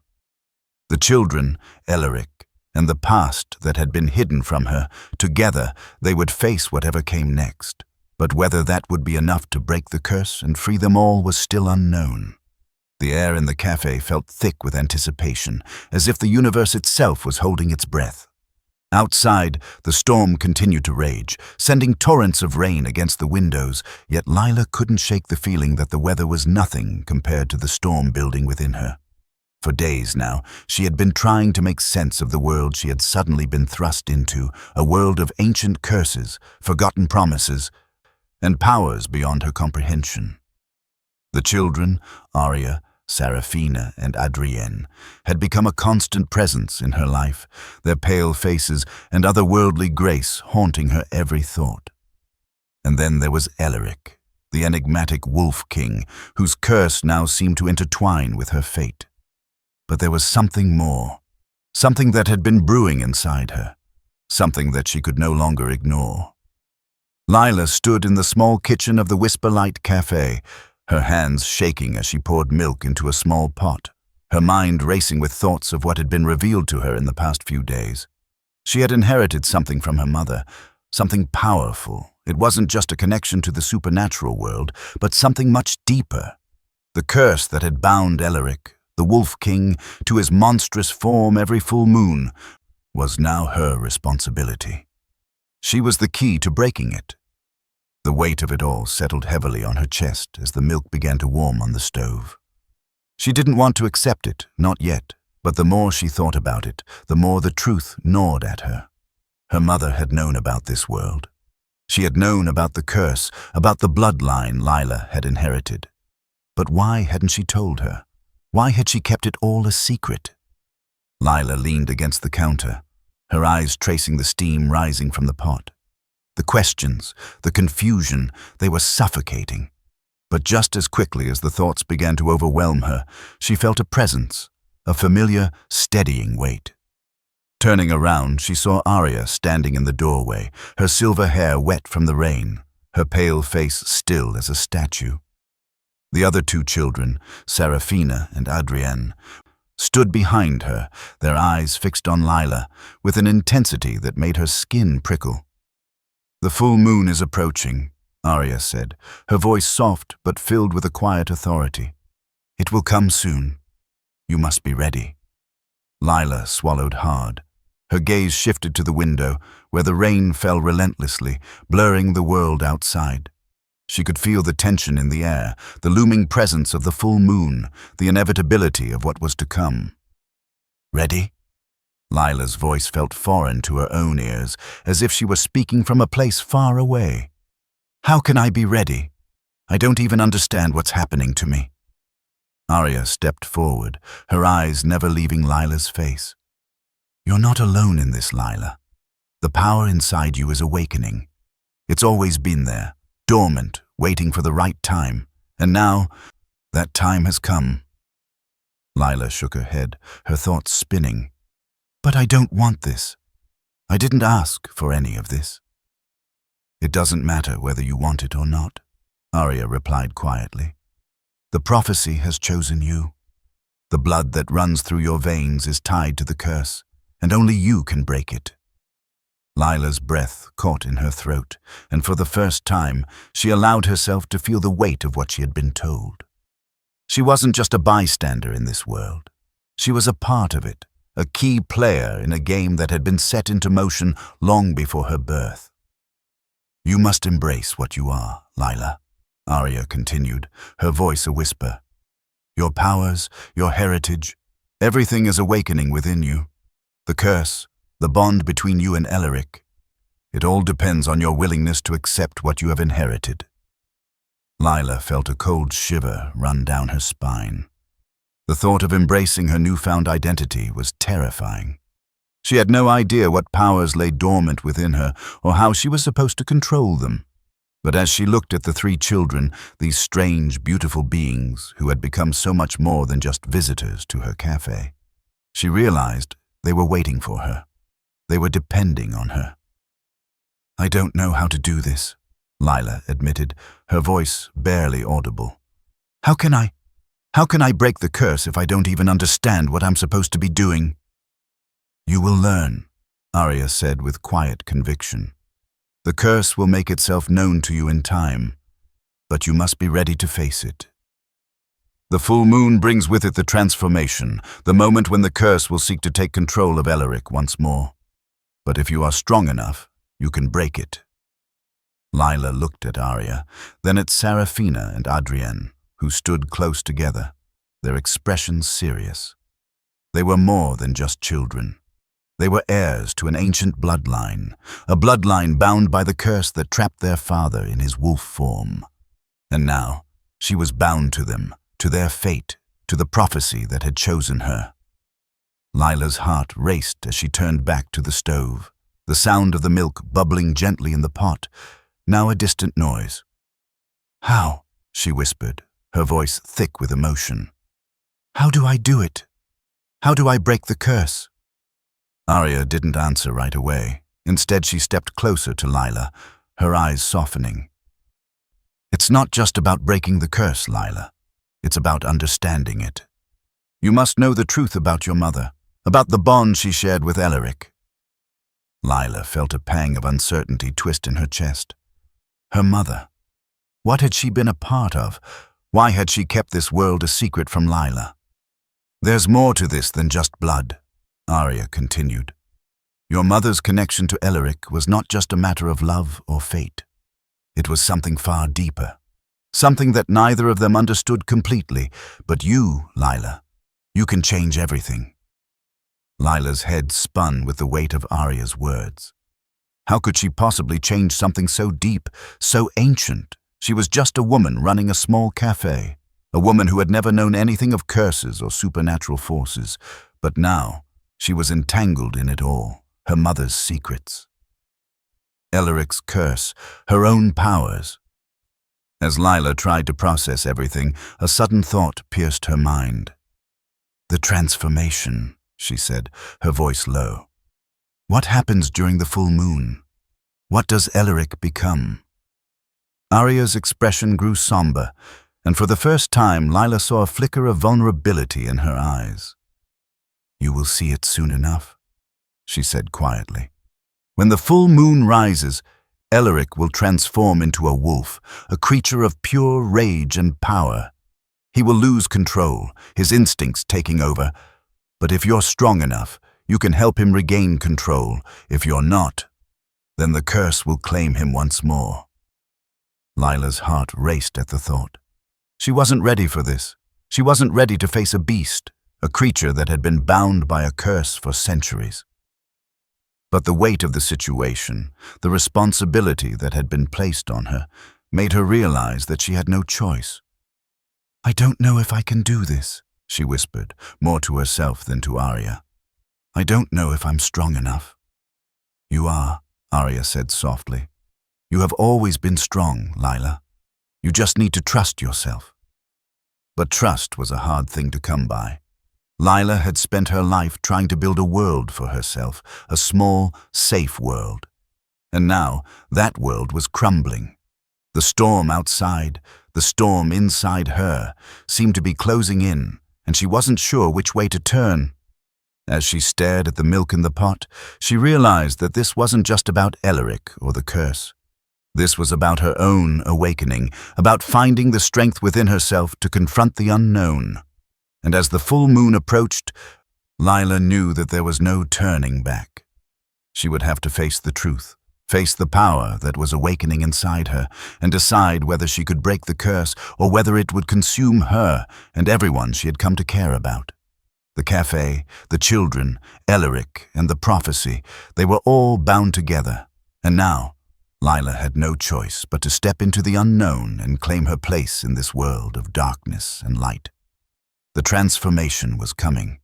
The children, Elric, and the past that had been hidden from her, together they would face whatever came next. But whether that would be enough to break the curse and free them all was still unknown. The air in the café felt thick with anticipation, as if the universe itself was holding its breath. Outside, the storm continued to rage, sending torrents of rain against the windows, yet Lila couldn't shake the feeling that the weather was nothing compared to the storm building within her. For days now, she had been trying to make sense of the world she had suddenly been thrust into, a world of ancient curses, forgotten promises, and powers beyond her comprehension. The children, Aria, Serafina, and Adrienne, had become a constant presence in her life, their pale faces and otherworldly grace haunting her every thought. And then there was Elric, the enigmatic Wolf King, whose curse now seemed to intertwine with her fate. But there was something more, something that had been brewing inside her, something that she could no longer ignore. Lila stood in the small kitchen of the Whisperlight Café, her hands shaking as she poured milk into a small pot, her mind racing with thoughts of what had been revealed to her in the past few days. She had inherited something from her mother, something powerful. It wasn't just a connection to the supernatural world, but something much deeper. The curse that had bound Elric, the Wolf King, to his monstrous form every full moon, was now her responsibility. She was the key to breaking it. The weight of it all settled heavily on her chest as the milk began to warm on the stove. She didn't want to accept it, not yet, but the more she thought about it, the more the truth gnawed at her. Her mother had known about this world. She had known about the curse, about the bloodline Lila had inherited. But why hadn't she told her? Why had she kept it all a secret? Lila leaned against the counter, her eyes tracing the steam rising from the pot. The questions, the confusion, they were suffocating. But just as quickly as the thoughts began to overwhelm her, she felt a presence, a familiar, steadying weight. Turning around, she saw Arya standing in the doorway, her silver hair wet from the rain, her pale face still as a statue. The other two children, Serafina and Adrienne, stood behind her, their eyes fixed on Lila, with an intensity that made her skin prickle. "The full moon is approaching," Arya said, her voice soft but filled with a quiet authority. "It will come soon. You must be ready." Lila swallowed hard. Her gaze shifted to the window, where the rain fell relentlessly, blurring the world outside. She could feel the tension in the air, the looming presence of the full moon, the inevitability of what was to come. "Ready?" Lila's voice felt foreign to her own ears, as if she were speaking from a place far away. "How can I be ready? I don't even understand what's happening to me." Arya stepped forward, her eyes never leaving Lila's face. "You're not alone in this, Lila. The power inside you is awakening. It's always been there, dormant, waiting for the right time, and now, that time has come." Lila shook her head, her thoughts spinning. "But I don't want this. I didn't ask for any of this." "It doesn't matter whether you want it or not," Arya replied quietly. "The prophecy has chosen you. The blood that runs through your veins is tied to the curse, and only you can break it." Lila's breath caught in her throat, and for the first time, she allowed herself to feel the weight of what she had been told. She wasn't just a bystander in this world. She was a part of it, a key player in a game that had been set into motion long before her birth. "You must embrace what you are, Lila," Arya continued, her voice a whisper. "Your powers, your heritage, everything is awakening within you. The curse, the bond between you and Elric. It all depends on your willingness to accept what you have inherited." Lila felt a cold shiver run down her spine. The thought of embracing her newfound identity was terrifying. She had no idea what powers lay dormant within her or how she was supposed to control them. But as she looked at the three children, these strange, beautiful beings who had become so much more than just visitors to her café, she realized they were waiting for her. They were depending on her. "I don't know how to do this," Lila admitted, her voice barely audible. How can I break the curse if I don't even understand what I'm supposed to be doing?" "You will learn," Arya said with quiet conviction. "The curse will make itself known to you in time, but you must be ready to face it. The full moon brings with it the transformation, the moment when the curse will seek to take control of Elric once more. But if you are strong enough, you can break it." Lila looked at Arya, then at Serafina and Adrienne, who stood close together, their expressions serious. They were more than just children. They were heirs to an ancient bloodline, a bloodline bound by the curse that trapped their father in his wolf form. And now, she was bound to them, to their fate, to the prophecy that had chosen her. Lila's heart raced as she turned back to the stove, the sound of the milk bubbling gently in the pot, now a distant noise. "How?" she whispered, her voice thick with emotion. "How do I do it? How do I break the curse?" Arya didn't answer right away. Instead, she stepped closer to Lila, her eyes softening. "It's not just about breaking the curse, Lila. It's about understanding it. You must know the truth about your mother, about the bond she shared with Elric." Lila felt a pang of uncertainty twist in her chest. Her mother. What had she been a part of? Why had she kept this world a secret from Lila? "There's more to this than just blood," Arya continued. "Your mother's connection to Elric was not just a matter of love or fate. It was something far deeper, something that neither of them understood completely. But you, Lila, you can change everything." Lila's head spun with the weight of Arya's words. How could she possibly change something so deep, so ancient? She was just a woman running a small café. a woman who had never known anything of curses or supernatural forces, but now she was entangled in it all, her mother's secrets. Elric's curse, her own powers. As Lila tried to process everything, a sudden thought pierced her mind. "The transformation," she said, her voice low. "What happens during the full moon? What does Elric become?" Arya's expression grew somber, and for the first time Lila saw a flicker of vulnerability in her eyes. "You will see it soon enough," she said quietly. "When the full moon rises, Elric will transform into a wolf, a creature of pure rage and power. He will lose control, his instincts taking over. But if you're strong enough, you can help him regain control. If you're not, then the curse will claim him once more." Lila's heart raced at the thought. She wasn't ready for this. She wasn't ready to face a beast, a creature that had been bound by a curse for centuries. But the weight of the situation, the responsibility that had been placed on her, made her realize that she had no choice. "I don't know if I can do this," she whispered, more to herself than to Arya. "I don't know if I'm strong enough." "You are," Arya said softly. "You have always been strong, Lila. You just need to trust yourself." But trust was a hard thing to come by. Lila had spent her life trying to build a world for herself, a small, safe world. And now that world was crumbling. The storm outside, the storm inside her, seemed to be closing in, and she wasn't sure which way to turn. As she stared at the milk in the pot, she realized that this wasn't just about Elric or the curse. This was about her own awakening, about finding the strength within herself to confront the unknown. And as the full moon approached, Lila knew that there was no turning back. She would have to face the truth, face the power that was awakening inside her, and decide whether she could break the curse or whether it would consume her and everyone she had come to care about. The café, the children, Elric, and the prophecy, they were all bound together. And now, Lila had no choice but to step into the unknown and claim her place in this world of darkness and light. The transformation was coming,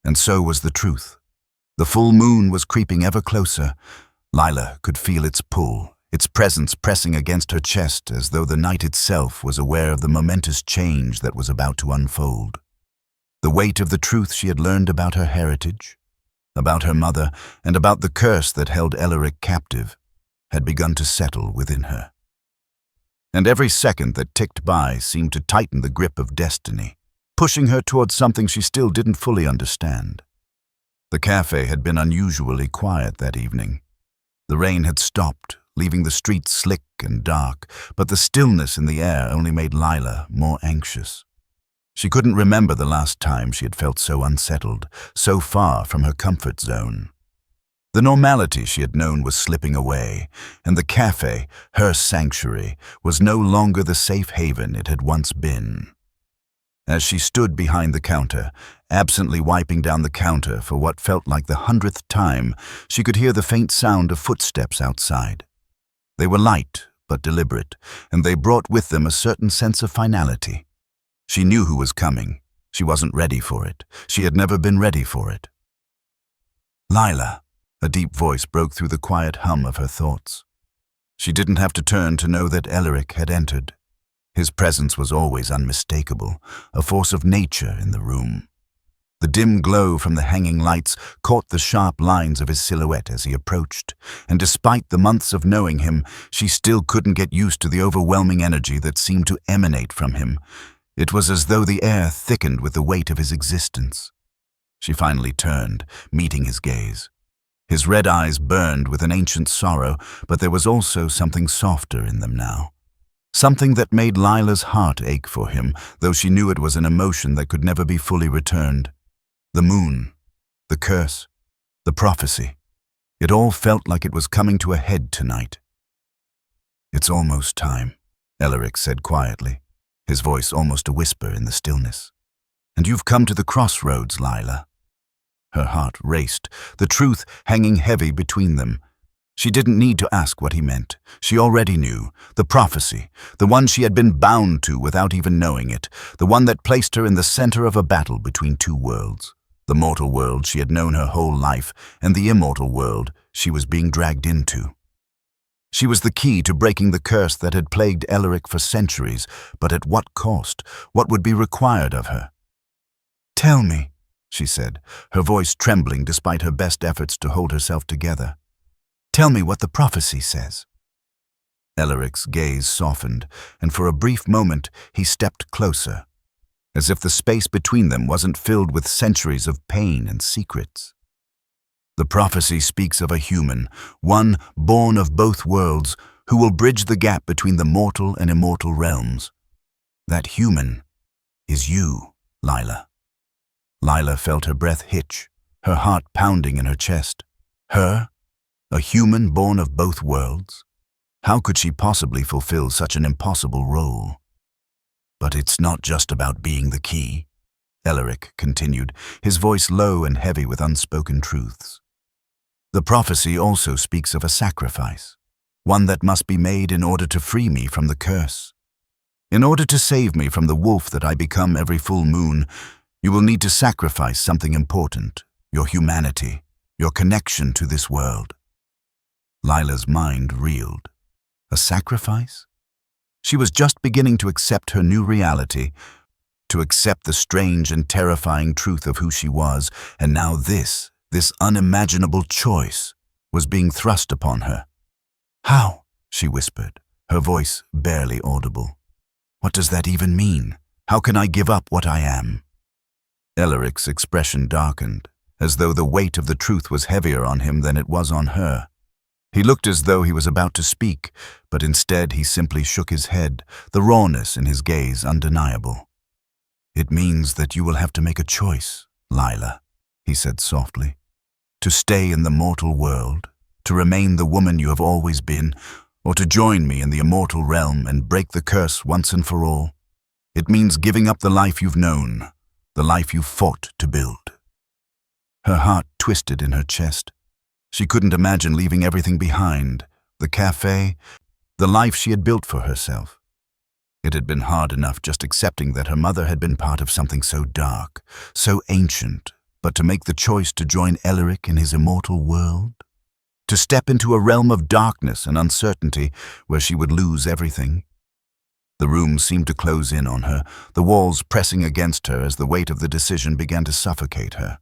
and so was the truth. The full moon was creeping ever closer. Lila could feel its pull, its presence pressing against her chest as though the night itself was aware of the momentous change that was about to unfold. The weight of the truth she had learned about her heritage, about her mother, and about the curse that held Elric captive, had begun to settle within her. And every second that ticked by seemed to tighten the grip of destiny, pushing her towards something she still didn't fully understand. The café had been unusually quiet that evening. The rain had stopped, leaving the streets slick and dark, but the stillness in the air only made Lila more anxious. She couldn't remember the last time she had felt so unsettled, so far from her comfort zone. The normality she had known was slipping away, and the café, her sanctuary, was no longer the safe haven it had once been. As she stood behind the counter, absently wiping down the counter for what felt like the 100th time, she could hear the faint sound of footsteps outside. They were light but deliberate, and they brought with them a certain sense of finality. She knew who was coming. She wasn't ready for it. She had never been ready for it. "Lila," a deep voice broke through the quiet hum of her thoughts. She didn't have to turn to know that Elric had entered. His presence was always unmistakable, a force of nature in the room. The dim glow from the hanging lights caught the sharp lines of his silhouette as he approached, and despite the months of knowing him, she still couldn't get used to the overwhelming energy that seemed to emanate from him. It was as though the air thickened with the weight of his existence. She finally turned, meeting his gaze. His red eyes burned with an ancient sorrow, but there was also something softer in them now. Something that made Lila's heart ache for him, though she knew it was an emotion that could never be fully returned. The moon, the curse, the prophecy. It all felt like it was coming to a head tonight. "It's almost time," Elric said quietly, his voice almost a whisper in the stillness. "And you've come to the crossroads, Lila." Her heart raced, the truth hanging heavy between them. She didn't need to ask what he meant. She already knew. The prophecy, the one she had been bound to without even knowing it, the one that placed her in the center of a battle between two worlds. The mortal world she had known her whole life, and the immortal world she was being dragged into. She was the key to breaking the curse that had plagued Elric for centuries, but at what cost? What would be required of her? "Tell me," she said, her voice trembling despite her best efforts to hold herself together. "Tell me what the prophecy says." Elric's gaze softened, and for a brief moment he stepped closer, as if the space between them wasn't filled with centuries of pain and secrets. "The prophecy speaks of a human, one born of both worlds, who will bridge the gap between the mortal and immortal realms. That human is you, Lila." Lila felt her breath hitch, her heart pounding in her chest. Her? A human born of both worlds? How could she possibly fulfill such an impossible role? "But it's not just about being the key," Elric continued, his voice low and heavy with unspoken truths. "The prophecy also speaks of a sacrifice, one that must be made in order to free me from the curse. In order to save me from the wolf that I become every full moon, you will need to sacrifice something important, your humanity, your connection to this world." Lila's mind reeled. A sacrifice? She was just beginning to accept her new reality, to accept the strange and terrifying truth of who she was, and now this unimaginable choice was being thrust upon her. "How?" she whispered, her voice barely audible. "What does that even mean? How can I give up what I am?" Elric's expression darkened, as though the weight of the truth was heavier on him than it was on her. He looked as though he was about to speak, but instead he simply shook his head, the rawness in his gaze undeniable. "It means that you will have to make a choice, Lila," he said softly. "To stay in the mortal world, to remain the woman you have always been, or to join me in the immortal realm and break the curse once and for all. It means giving up the life you've known, the life you fought to build." Her heart twisted in her chest. She couldn't imagine leaving everything behind, the café, the life she had built for herself. It had been hard enough just accepting that her mother had been part of something so dark, so ancient, but to make the choice to join Elric in his immortal world? To step into a realm of darkness and uncertainty where she would lose everything? The room seemed to close in on her, the walls pressing against her as the weight of the decision began to suffocate her.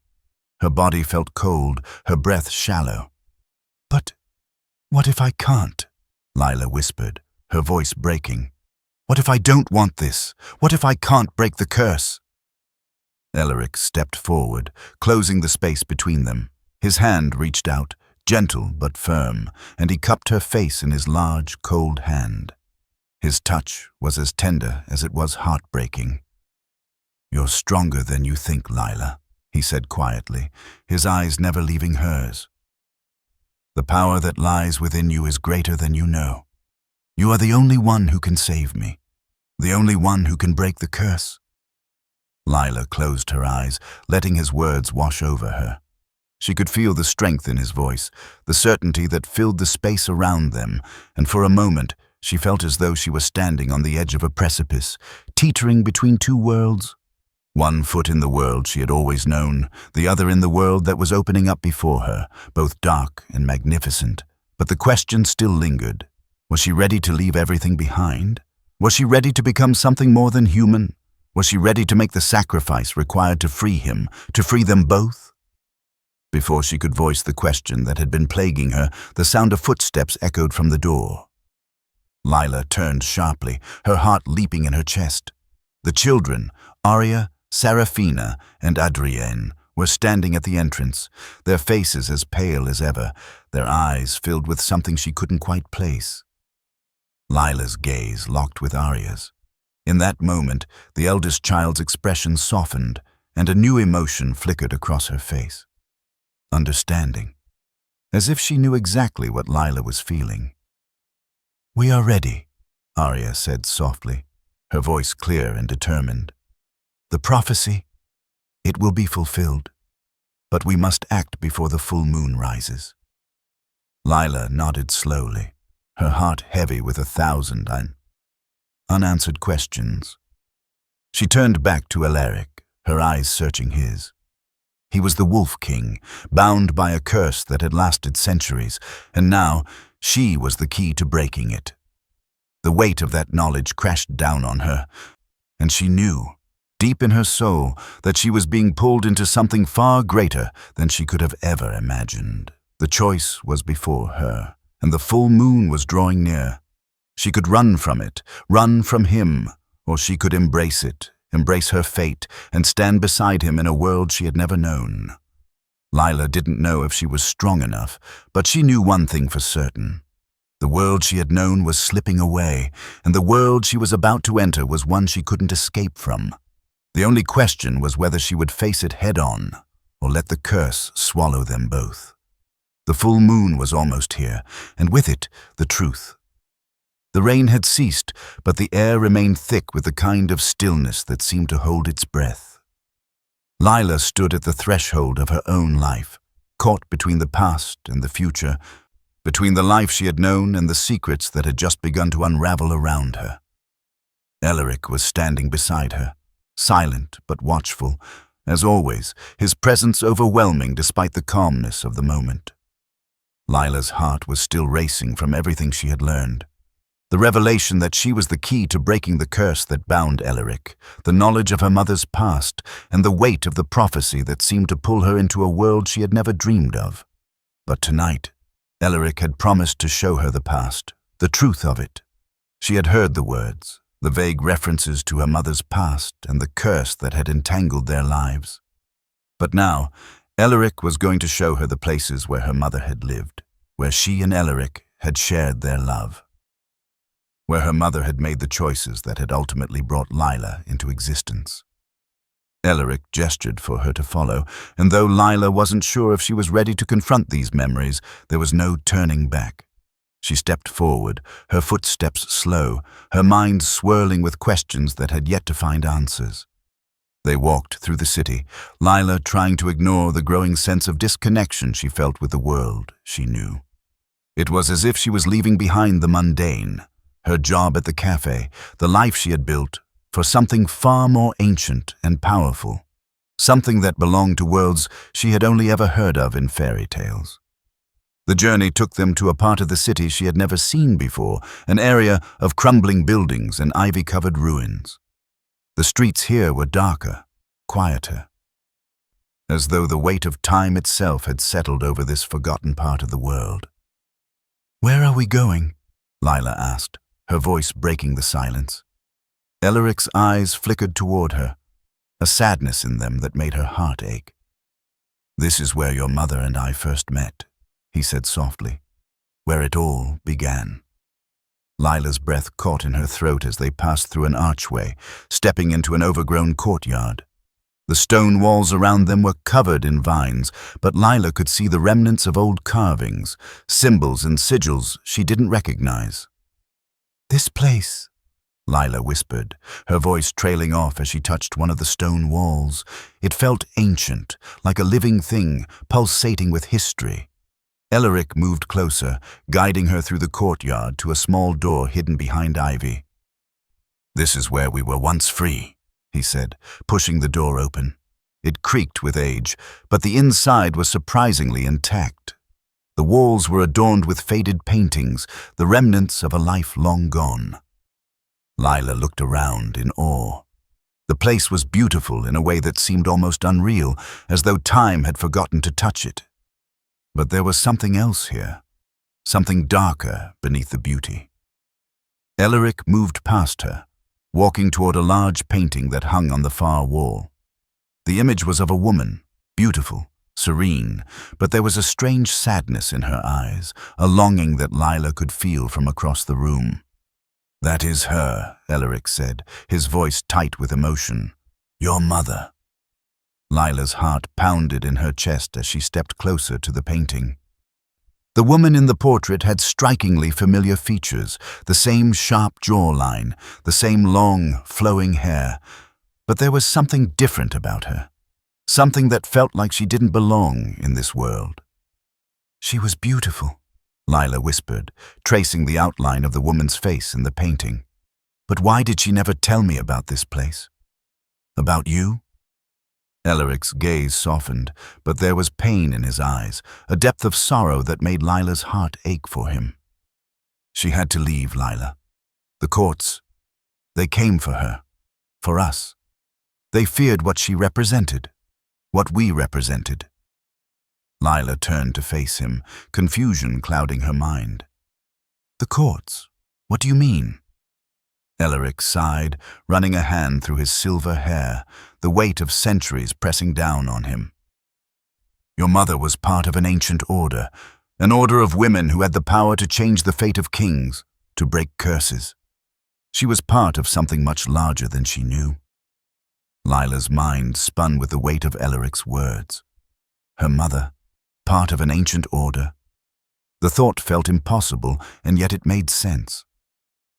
Her body felt cold, her breath shallow. "But what if I can't?" Lila whispered, her voice breaking. "What if I don't want this? What if I can't break the curse?" Elric stepped forward, closing the space between them. His hand reached out, gentle but firm, and he cupped her face in his large, cold hand. His touch was as tender as it was heartbreaking. "You're stronger than you think, Lila," he said quietly, his eyes never leaving hers. "The power that lies within you is greater than you know. You are the only one who can save me, the only one who can break the curse." Lila closed her eyes, letting his words wash over her. She could feel the strength in his voice, the certainty that filled the space around them, and for a moment she felt as though she was standing on the edge of a precipice, teetering between two worlds. One foot in the world she had always known, the other in the world that was opening up before her, both dark and magnificent. But the question still lingered. Was she ready to leave everything behind? Was she ready to become something more than human? Was she ready to make the sacrifice required to free him, to free them both? Before she could voice the question that had been plaguing her, the sound of footsteps echoed from the door. Lila turned sharply, her heart leaping in her chest. The children, Arya, Serafina, and Adrienne, were standing at the entrance, their faces as pale as ever, their eyes filled with something she couldn't quite place. Lila's gaze locked with Arya's. In that moment, the eldest child's expression softened, and a new emotion flickered across her face. Understanding, as if she knew exactly what Lila was feeling. "We are ready," Arya said softly, her voice clear and determined. "The prophecy, it will be fulfilled, but we must act before the full moon rises." Lila nodded slowly, her heart heavy with 1,000 unanswered questions. She turned back to Alaric, her eyes searching his. He was the Wolf King, bound by a curse that had lasted centuries, and now she was the key to breaking it. The weight of that knowledge crashed down on her, and she knew, deep in her soul, that she was being pulled into something far greater than she could have ever imagined. The choice was before her, and the full moon was drawing near. She could run from it, run from him, or she could embrace it, embrace her fate, and stand beside him in a world she had never known. Lila didn't know if she was strong enough, but she knew one thing for certain. The world she had known was slipping away, and the world she was about to enter was one she couldn't escape from. The only question was whether she would face it head-on, or let the curse swallow them both. The full moon was almost here, and with it, the truth. The rain had ceased, but the air remained thick with the kind of stillness that seemed to hold its breath. Lila stood at the threshold of her own life, caught between the past and the future, between the life she had known and the secrets that had just begun to unravel around her. Alaric was standing beside her, silent but watchful, as always, his presence overwhelming despite the calmness of the moment. Lila's heart was still racing from everything she had learned. The revelation that she was the key to breaking the curse that bound Alaric, the knowledge of her mother's past, and the weight of the prophecy that seemed to pull her into a world she had never dreamed of. But tonight, Alaric had promised to show her the past, the truth of it. She had heard the words, the vague references to her mother's past and the curse that had entangled their lives. But now, Alaric was going to show her the places where her mother had lived, where she and Alaric had shared their love, where her mother had made the choices that had ultimately brought Lila into existence. Alaric gestured for her to follow, and though Lila wasn't sure if she was ready to confront these memories, there was no turning back. She stepped forward, her footsteps slow, her mind swirling with questions that had yet to find answers. They walked through the city, Lila trying to ignore the growing sense of disconnection she felt with the world she knew. It was as if she was leaving behind the mundane, her job at the café, the life she had built, for something far more ancient and powerful, something that belonged to worlds she had only ever heard of in fairy tales. The journey took them to a part of the city she had never seen before, an area of crumbling buildings and ivy-covered ruins. The streets here were darker, quieter, as though the weight of time itself had settled over this forgotten part of the world. "Where are we going?" Lila asked, her voice breaking the silence. Alaric's eyes flickered toward her, a sadness in them that made her heart ache. "This is where your mother and I first met," he said softly, "where it all began." Lila's breath caught in her throat as they passed through an archway, stepping into an overgrown courtyard. The stone walls around them were covered in vines, but Lila could see the remnants of old carvings, symbols and sigils she didn't recognize. "This place," Lila whispered, her voice trailing off as she touched one of the stone walls. It felt ancient, like a living thing, pulsating with history. Alaric moved closer, guiding her through the courtyard to a small door hidden behind ivy. "This is where we were once free," he said, pushing the door open. It creaked with age, but the inside was surprisingly intact. The walls were adorned with faded paintings, the remnants of a life long gone. Lila looked around in awe. The place was beautiful in a way that seemed almost unreal, as though time had forgotten to touch it. But there was something else here, something darker beneath the beauty. Alaric moved past her, walking toward a large painting that hung on the far wall. The image was of a woman, beautiful, serene, but there was a strange sadness in her eyes, a longing that Lila could feel from across the room. "That is her," Alaric said, his voice tight with emotion. "Your mother." Lila's heart pounded in her chest as she stepped closer to the painting. The woman in the portrait had strikingly familiar features, the same sharp jawline, the same long, flowing hair. But there was something different about her, something that felt like she didn't belong in this world. She was beautiful, Lila whispered, tracing the outline of the woman's face in the painting. But why did she never tell me about this place? About you? Elaric's gaze softened, but there was pain in his eyes, a depth of sorrow that made Lila's heart ache for him. She had to leave, Lila. The courts, they came for her, for us. They feared what she represented, what we represented. Lila turned to face him, confusion clouding her mind. The courts? What do you mean? Elaric sighed, running a hand through his silver hair, the weight of centuries pressing down on him. Your mother was part of an ancient order, an order of women who had the power to change the fate of kings, to break curses. She was part of something much larger than she knew. Lila's mind spun with the weight of Elaric's words. Her mother, part of an ancient order. The thought felt impossible, and yet it made sense.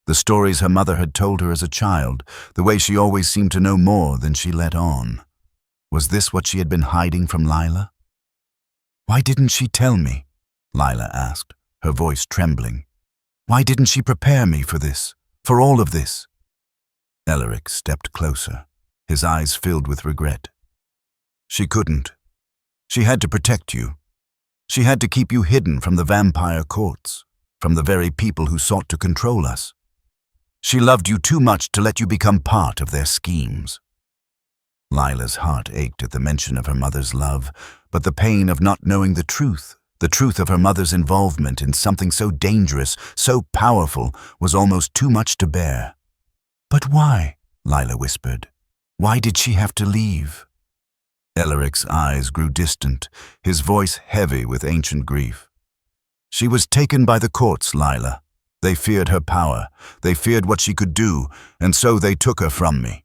The stories her mother had told her as a child, the way she always seemed to know more than she let on. Was this what she had been hiding from Lila? Why didn't she tell me? Lila asked, her voice trembling. Why didn't she prepare me for this, for all of this? Elaric stepped closer, his eyes filled with regret. She couldn't. She had to protect you. She had to keep you hidden from the vampire courts, from the very people who sought to control us. She loved you too much to let you become part of their schemes. Lila's heart ached at the mention of her mother's love, but the pain of not knowing the truth of her mother's involvement in something so dangerous, so powerful, was almost too much to bear. But why? Lila whispered. Why did she have to leave? Elaric's eyes grew distant, his voice heavy with ancient grief. She was taken by the courts, Lila. They feared her power, they feared what she could do, and so they took her from me.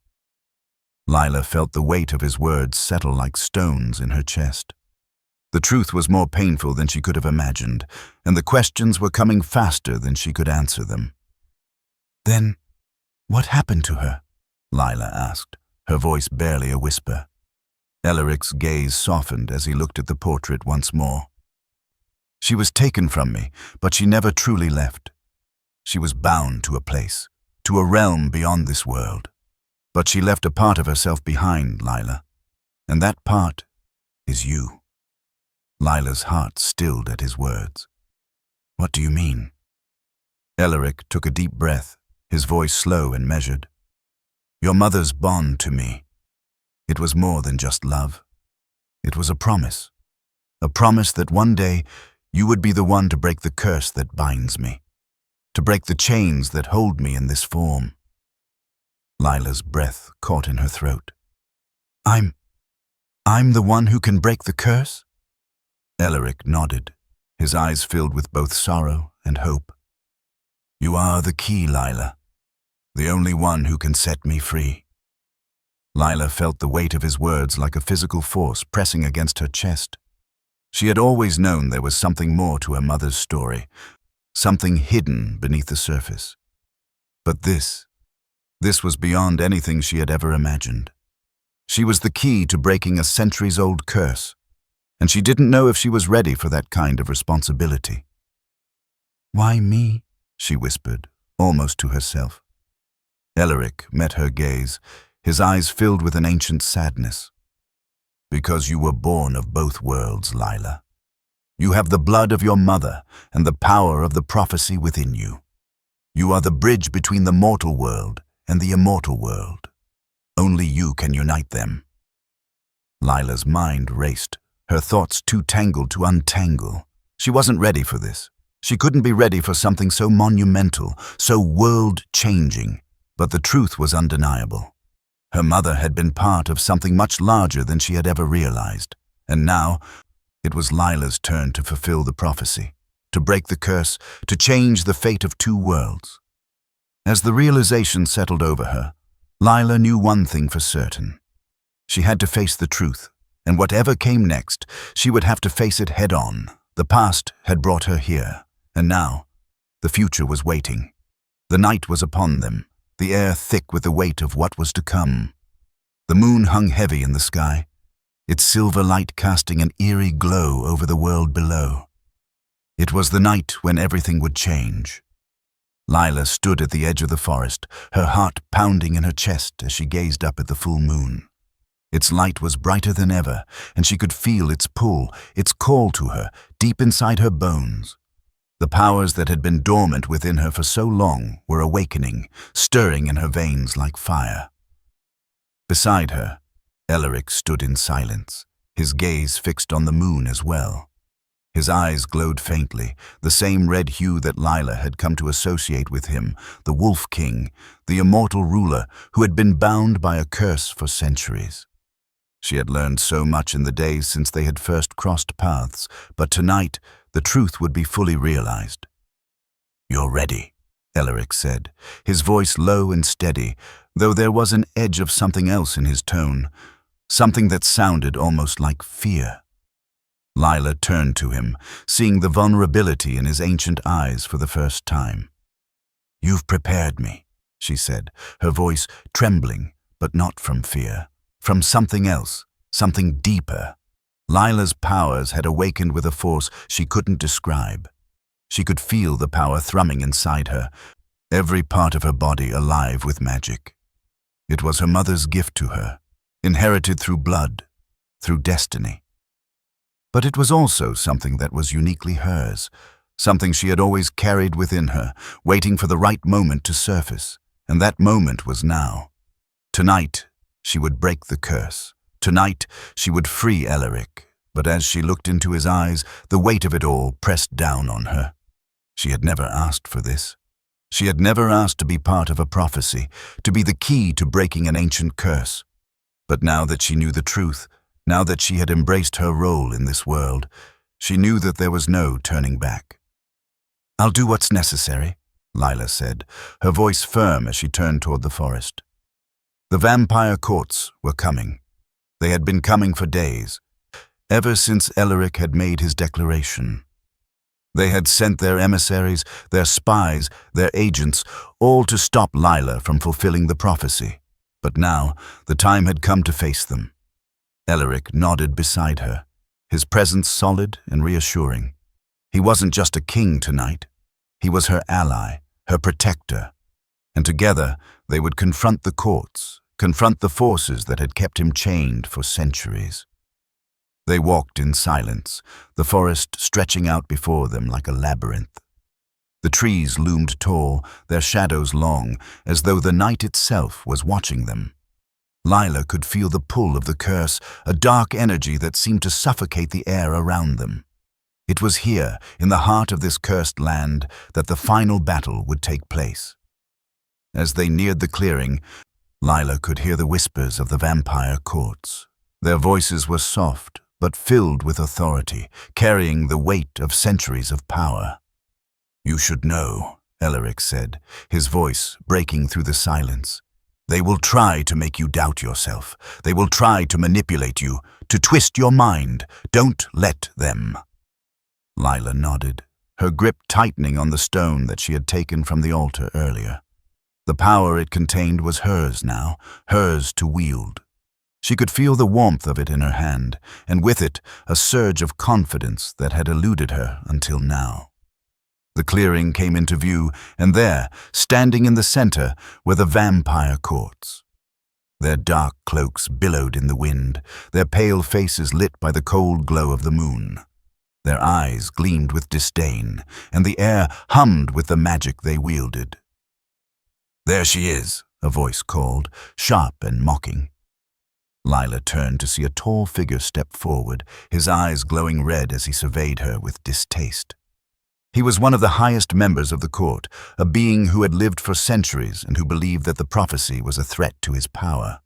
Lila felt the weight of his words settle like stones in her chest. The truth was more painful than she could have imagined, and the questions were coming faster than she could answer them. Then, what happened to her? Lila asked, her voice barely a whisper. Elaric's gaze softened as he looked at the portrait once more. She was taken from me, but she never truly left. She was bound to a place, to a realm beyond this world. But she left a part of herself behind, Lila. And that part is you. Lila's heart stilled at his words. What do you mean? Elaric took a deep breath, his voice slow and measured. Your mother's bond to me. It was more than just love. It was a promise that one day you would be the one to break the curse that binds me, to break the chains that hold me in this form. Lila's breath caught in her throat. I'm the one who can break the curse? Elaric nodded, his eyes filled with both sorrow and hope. You are the key, Lila, the only one who can set me free. Lila felt the weight of his words like a physical force pressing against her chest. She had always known there was something more to her mother's story, something hidden beneath the surface. But this was beyond anything she had ever imagined. She was the key to breaking a centuries-old curse, and she didn't know if she was ready for that kind of responsibility. Why me? She whispered, almost to herself. Elaric met her gaze, his eyes filled with an ancient sadness. Because you were born of both worlds, Lila. You have the blood of your mother and the power of the prophecy within you. You are the bridge between the mortal world and the immortal world. Only you can unite them. Lila's mind raced, her thoughts too tangled to untangle. She wasn't ready for this. She couldn't be ready for something so monumental, so world-changing. But the truth was undeniable. Her mother had been part of something much larger than she had ever realized, and now it was Lila's turn to fulfill the prophecy, to break the curse, to change the fate of two worlds. As the realization settled over her, Lila knew one thing for certain. She had to face the truth, and whatever came next, she would have to face it head-on. The past had brought her here, and now the future was waiting. The night was upon them, the air thick with the weight of what was to come. The moon hung heavy in the sky, its silver light casting an eerie glow over the world below. It was the night when everything would change. Lila stood at the edge of the forest, her heart pounding in her chest as she gazed up at the full moon. Its light was brighter than ever, and she could feel its pull, its call to her, deep inside her bones. The powers that had been dormant within her for so long were awakening, stirring in her veins like fire. Beside her, Elric stood in silence, his gaze fixed on the moon as well. His eyes glowed faintly, the same red hue that Lila had come to associate with him, the Wolf King, the immortal ruler who had been bound by a curse for centuries. She had learned so much in the days since they had first crossed paths, but tonight the truth would be fully realized. "You're ready," Elric said, his voice low and steady, though there was an edge of something else in his tone, something that sounded almost like fear. Lila turned to him, seeing the vulnerability in his ancient eyes for the first time. "You've prepared me," she said, her voice trembling, but not from fear, from something else, something deeper. Lila's powers had awakened with a force she couldn't describe. She could feel the power thrumming inside her, every part of her body alive with magic. It was her mother's gift to her, inherited through blood, through destiny. But it was also something that was uniquely hers, something she had always carried within her, waiting for the right moment to surface, and that moment was now. Tonight, she would break the curse. Tonight, she would free Elric, but as she looked into his eyes, the weight of it all pressed down on her. She had never asked for this. She had never asked to be part of a prophecy, to be the key to breaking an ancient curse. But now that she knew the truth, now that she had embraced her role in this world, she knew that there was no turning back. "I'll do what's necessary," Lila said, her voice firm as she turned toward the forest. The vampire courts were coming. They had been coming for days, ever since Elric had made his declaration. They had sent their emissaries, their spies, their agents, all to stop Lila from fulfilling the prophecy. But now, the time had come to face them. Elric nodded beside her, his presence solid and reassuring. He wasn't just a king tonight. He was her ally, her protector. And together, they would confront the courts, confront the forces that had kept him chained for centuries. They walked in silence, the forest stretching out before them like a labyrinth. The trees loomed tall, their shadows long, as though the night itself was watching them. Lila could feel the pull of the curse, a dark energy that seemed to suffocate the air around them. It was here, in the heart of this cursed land, that the final battle would take place. As they neared the clearing, Lila could hear the whispers of the vampire courts. Their voices were soft, but filled with authority, carrying the weight of centuries of power. "You should know," Elric said, his voice breaking through the silence. "They will try to make you doubt yourself. They will try to manipulate you, to twist your mind. Don't let them." Lila nodded, her grip tightening on the stone that she had taken from the altar earlier. The power it contained was hers now, hers to wield. She could feel the warmth of it in her hand, and with it, a surge of confidence that had eluded her until now. The clearing came into view, and there, standing in the center, were the vampire courts. Their dark cloaks billowed in the wind, their pale faces lit by the cold glow of the moon. Their eyes gleamed with disdain, and the air hummed with the magic they wielded. "There she is," a voice called, sharp and mocking. Lila turned to see a tall figure step forward, his eyes glowing red as he surveyed her with distaste. He was one of the highest members of the court, a being who had lived for centuries and who believed that the prophecy was a threat to his power.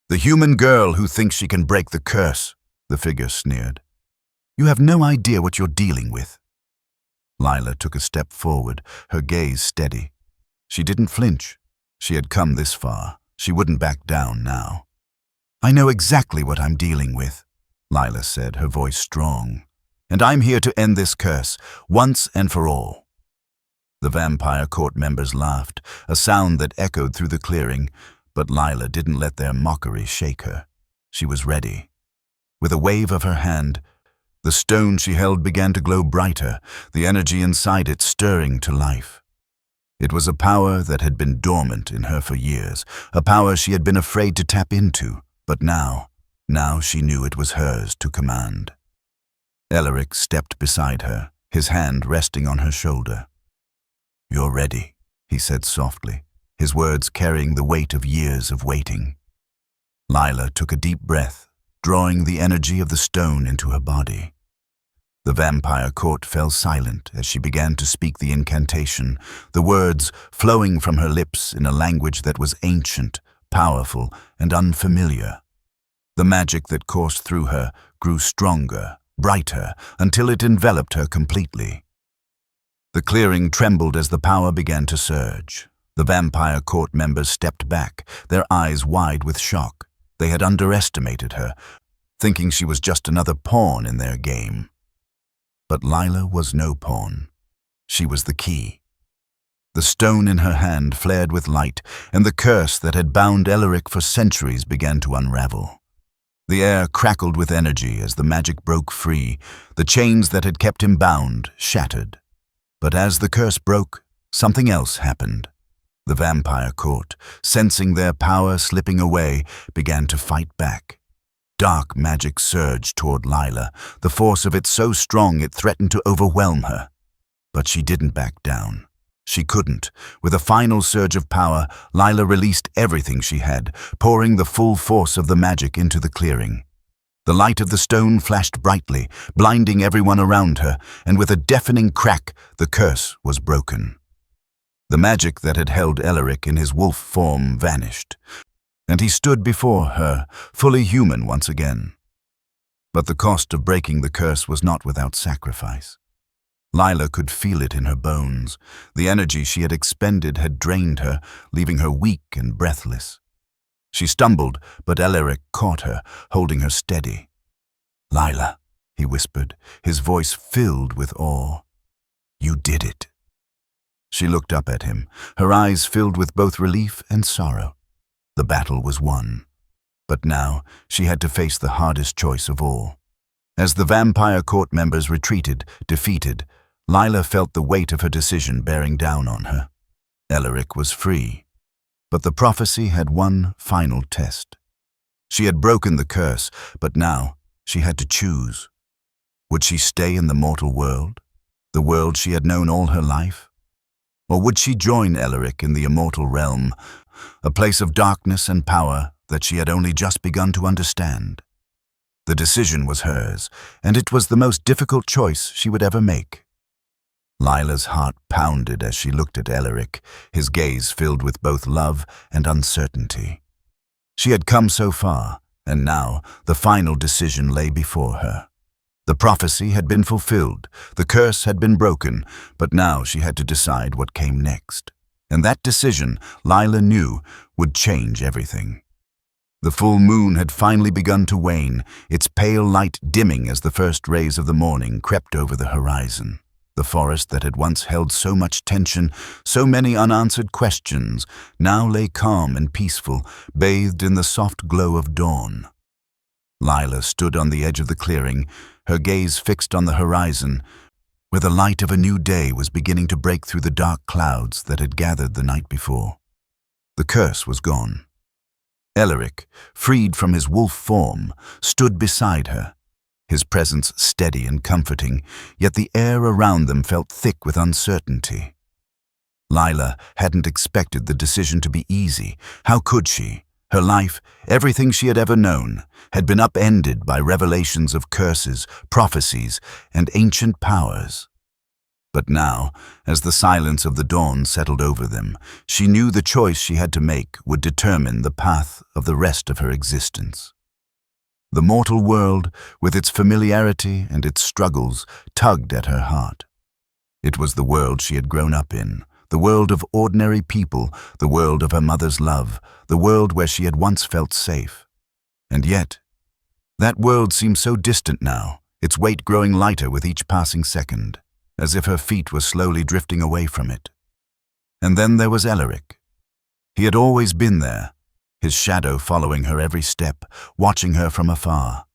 "The human girl who thinks she can break the curse," the figure sneered. "You have no idea what you're dealing with." Lila took a step forward, her gaze steady. She didn't flinch. She had come this far. She wouldn't back down now. "I know exactly what I'm dealing with," Lila said, her voice strong. "And I'm here to end this curse, once and for all." The vampire court members laughed, a sound that echoed through the clearing, but Lila didn't let their mockery shake her. She was ready. With a wave of her hand, The stone she held began to glow brighter, the energy inside it stirring to life. It was a power that had been dormant in her for years, a power she had been afraid to tap into, but now she knew it was hers to command. Elric stepped beside her, his hand resting on her shoulder. "You're ready," he said softly, his words carrying the weight of years of waiting. Lila took a deep breath, drawing the energy of the stone into her body. The vampire court fell silent as she began to speak the incantation, the words flowing from her lips in a language that was ancient, powerful, and unfamiliar. The magic that coursed through her grew stronger, brighter, until it enveloped her completely. The clearing trembled as the power began to surge. The vampire court members stepped back, their eyes wide with shock. They had underestimated her, thinking she was just another pawn in their game. But Lila was no pawn. She was the key. The stone in her hand flared with light, and the curse that had bound Elric for centuries began to unravel. The air crackled with energy as the magic broke free. The chains that had kept him bound shattered. But as the curse broke, something else happened. The vampire court, sensing their power slipping away, began to fight back. Dark magic surged toward Lila, the force of it so strong it threatened to overwhelm her. But she didn't back down. She couldn't. With a final surge of power, Lila released everything she had, pouring the full force of the magic into the clearing. The light of the stone flashed brightly, blinding everyone around her, and with a deafening crack, the curse was broken. The magic that had held Elric in his wolf form vanished, and he stood before her, fully human once again. But the cost of breaking the curse was not without sacrifice. Lila could feel it in her bones. The energy she had expended had drained her, leaving her weak and breathless. She stumbled, but Elric caught her, holding her steady. "Lila," he whispered, his voice filled with awe. "You did it." She looked up at him, her eyes filled with both relief and sorrow. The battle was won. But now she had to face the hardest choice of all. As the vampire court members retreated, defeated, Lila felt the weight of her decision bearing down on her. Elric was free. But the prophecy had one final test. She had broken the curse, but now she had to choose. Would she stay in the mortal world, the world she had known all her life? Or would she join Elric in the immortal realm, a place of darkness and power that she had only just begun to understand? The decision was hers, and it was the most difficult choice she would ever make. Lila's heart pounded as she looked at Elric, his gaze filled with both love and uncertainty. She had come so far, and now the final decision lay before her. The prophecy had been fulfilled, the curse had been broken, but now she had to decide what came next. And that decision, Lila knew, would change everything. The full moon had finally begun to wane, its pale light dimming as the first rays of the morning crept over the horizon. The forest that had once held so much tension, so many unanswered questions, now lay calm and peaceful, bathed in the soft glow of dawn. Lila stood on the edge of the clearing, her gaze fixed on the horizon, where the light of a new day was beginning to break through the dark clouds that had gathered the night before. The curse was gone. Elric, freed from his wolf form, stood beside her, his presence steady and comforting, yet the air around them felt thick with uncertainty. Lila hadn't expected the decision to be easy. How could she? Her life, everything she had ever known, had been upended by revelations of curses, prophecies, and ancient powers. But now, as the silence of the dawn settled over them, she knew the choice she had to make would determine the path of the rest of her existence. The mortal world, with its familiarity and its struggles, tugged at her heart. It was the world she had grown up in, the world of ordinary people, the world of her mother's love, the world where she had once felt safe. And yet, that world seemed so distant now, its weight growing lighter with each passing second, as if her feet were slowly drifting away from it. And then there was Elric. He had always been there, his shadow following her every step, watching her from afar.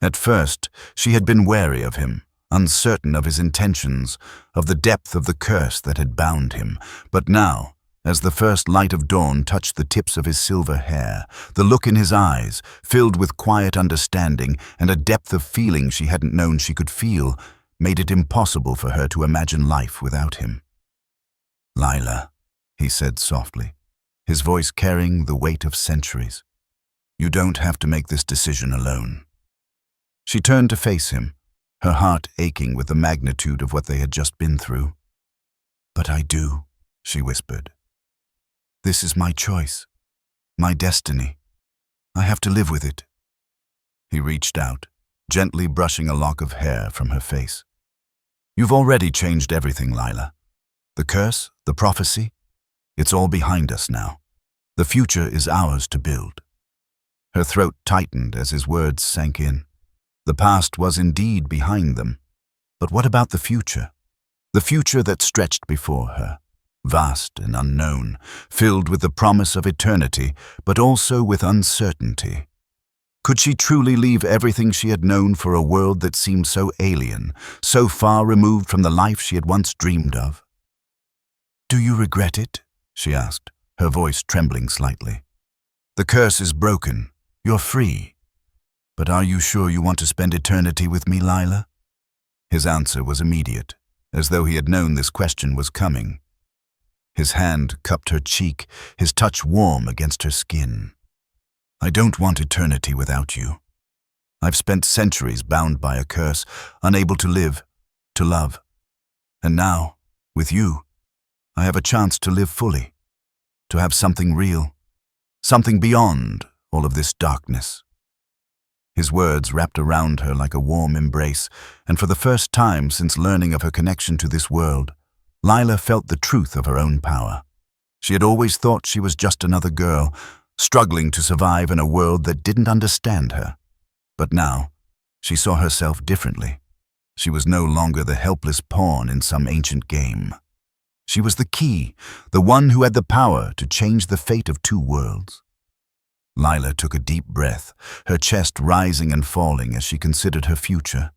At first, she had been wary of him, uncertain of his intentions, of the depth of the curse that had bound him. But now, as the first light of dawn touched the tips of his silver hair, the look in his eyes, filled with quiet understanding and a depth of feeling she hadn't known she could feel, made it impossible for her to imagine life without him. "Lila," he said softly, his voice carrying the weight of centuries. "You don't have to make this decision alone." She turned to face him, her heart aching with the magnitude of what they had just been through. "But I do," she whispered. "This is my choice, my destiny. I have to live with it." He reached out, gently brushing a lock of hair from her face. "You've already changed everything, Lila. The curse, the prophecy, it's all behind us now. The future is ours to build." Her throat tightened as his words sank in. The past was indeed behind them. But what about the future? The future that stretched before her, vast and unknown, filled with the promise of eternity, but also with uncertainty. Could she truly leave everything she had known for a world that seemed so alien, so far removed from the life she had once dreamed of? "Do you regret it?" she asked, her voice trembling slightly. "The curse is broken. You're free. But are you sure you want to spend eternity with me, Lila?" His answer was immediate, as though he had known this question was coming. His hand cupped her cheek, his touch warm against her skin. "I don't want eternity without you. I've spent centuries bound by a curse, unable to live, to love. And now, with you, I have a chance to live fully, to have something real, something beyond all of this darkness." His words wrapped around her like a warm embrace, and for the first time since learning of her connection to this world, Lila felt the truth of her own power. She had always thought she was just another girl, struggling to survive in a world that didn't understand her. But now, she saw herself differently. She was no longer the helpless pawn in some ancient game. She was the key, the one who had the power to change the fate of two worlds. Lila took a deep breath, her chest rising and falling as she considered her future,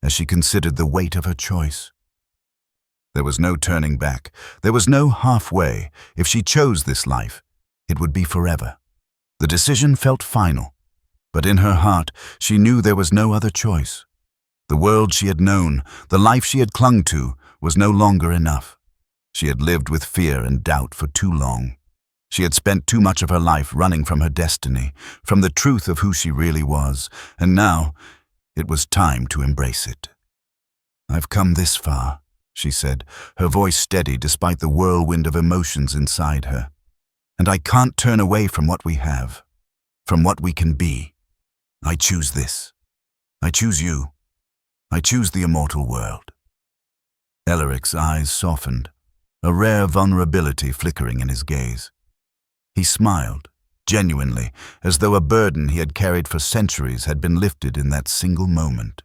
as she considered the weight of her choice. There was no turning back. There was no halfway. If she chose this life, it would be forever. The decision felt final, but in her heart she knew there was no other choice. The world she had known, the life she had clung to, was no longer enough. She had lived with fear and doubt for too long. She had spent too much of her life running from her destiny, from the truth of who she really was, and now it was time to embrace it. "I've come this far," she said, her voice steady despite the whirlwind of emotions inside her. "And I can't turn away from what we have, from what we can be. I choose this. I choose you. I choose the immortal world." Eleric's eyes softened, a rare vulnerability flickering in his gaze. He smiled, genuinely, as though a burden he had carried for centuries had been lifted in that single moment.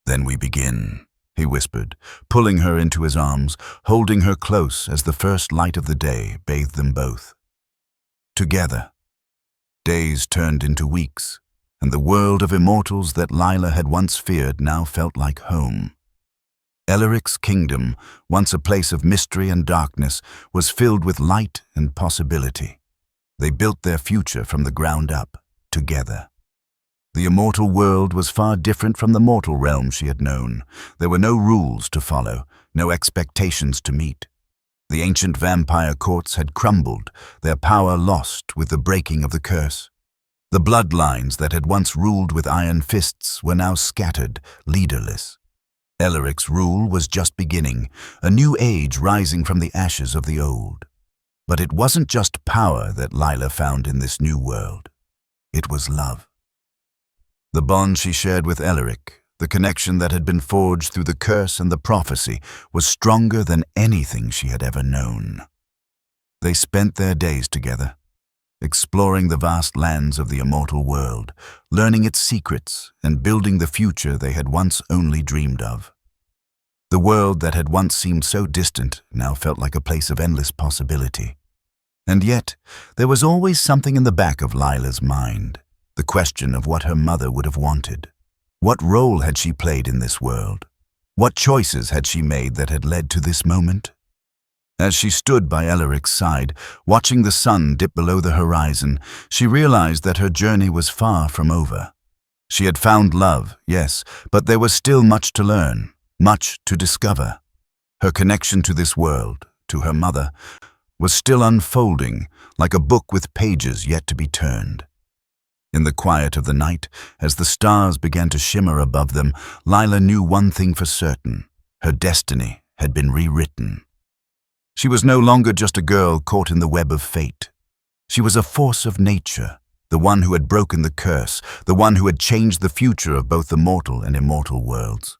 "Then we begin," he whispered, pulling her into his arms, holding her close as the first light of the day bathed them both. Together, days turned into weeks, and the world of immortals that Lila had once feared now felt like home. Eleric's kingdom, once a place of mystery and darkness, was filled with light and possibility. They built their future from the ground up, together. The immortal world was far different from the mortal realm she had known. There were no rules to follow, no expectations to meet. The ancient vampire courts had crumbled, their power lost with the breaking of the curse. The bloodlines that had once ruled with iron fists were now scattered, leaderless. Eleric's rule was just beginning, a new age rising from the ashes of the old. But it wasn't just power that Lila found in this new world. It was love. The bond she shared with Eleric, the connection that had been forged through the curse and the prophecy, was stronger than anything she had ever known. They spent their days together, exploring the vast lands of the immortal world, learning its secrets and building the future they had once only dreamed of. The world that had once seemed so distant now felt like a place of endless possibility. And yet, there was always something in the back of Lila's mind, the question of what her mother would have wanted. What role had she played in this world? What choices had she made that had led to this moment? As she stood by Elaric's side, watching the sun dip below the horizon, she realized that her journey was far from over. She had found love, yes, but there was still much to learn, much to discover. Her connection to this world, to her mother, was still unfolding, like a book with pages yet to be turned. In the quiet of the night, as the stars began to shimmer above them, Lila knew one thing for certain: her destiny had been rewritten. She was no longer just a girl caught in the web of fate. She was a force of nature, the one who had broken the curse, the one who had changed the future of both the mortal and immortal worlds.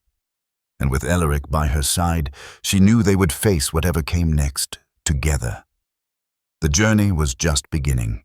And with Elaric by her side, she knew they would face whatever came next, together. The journey was just beginning.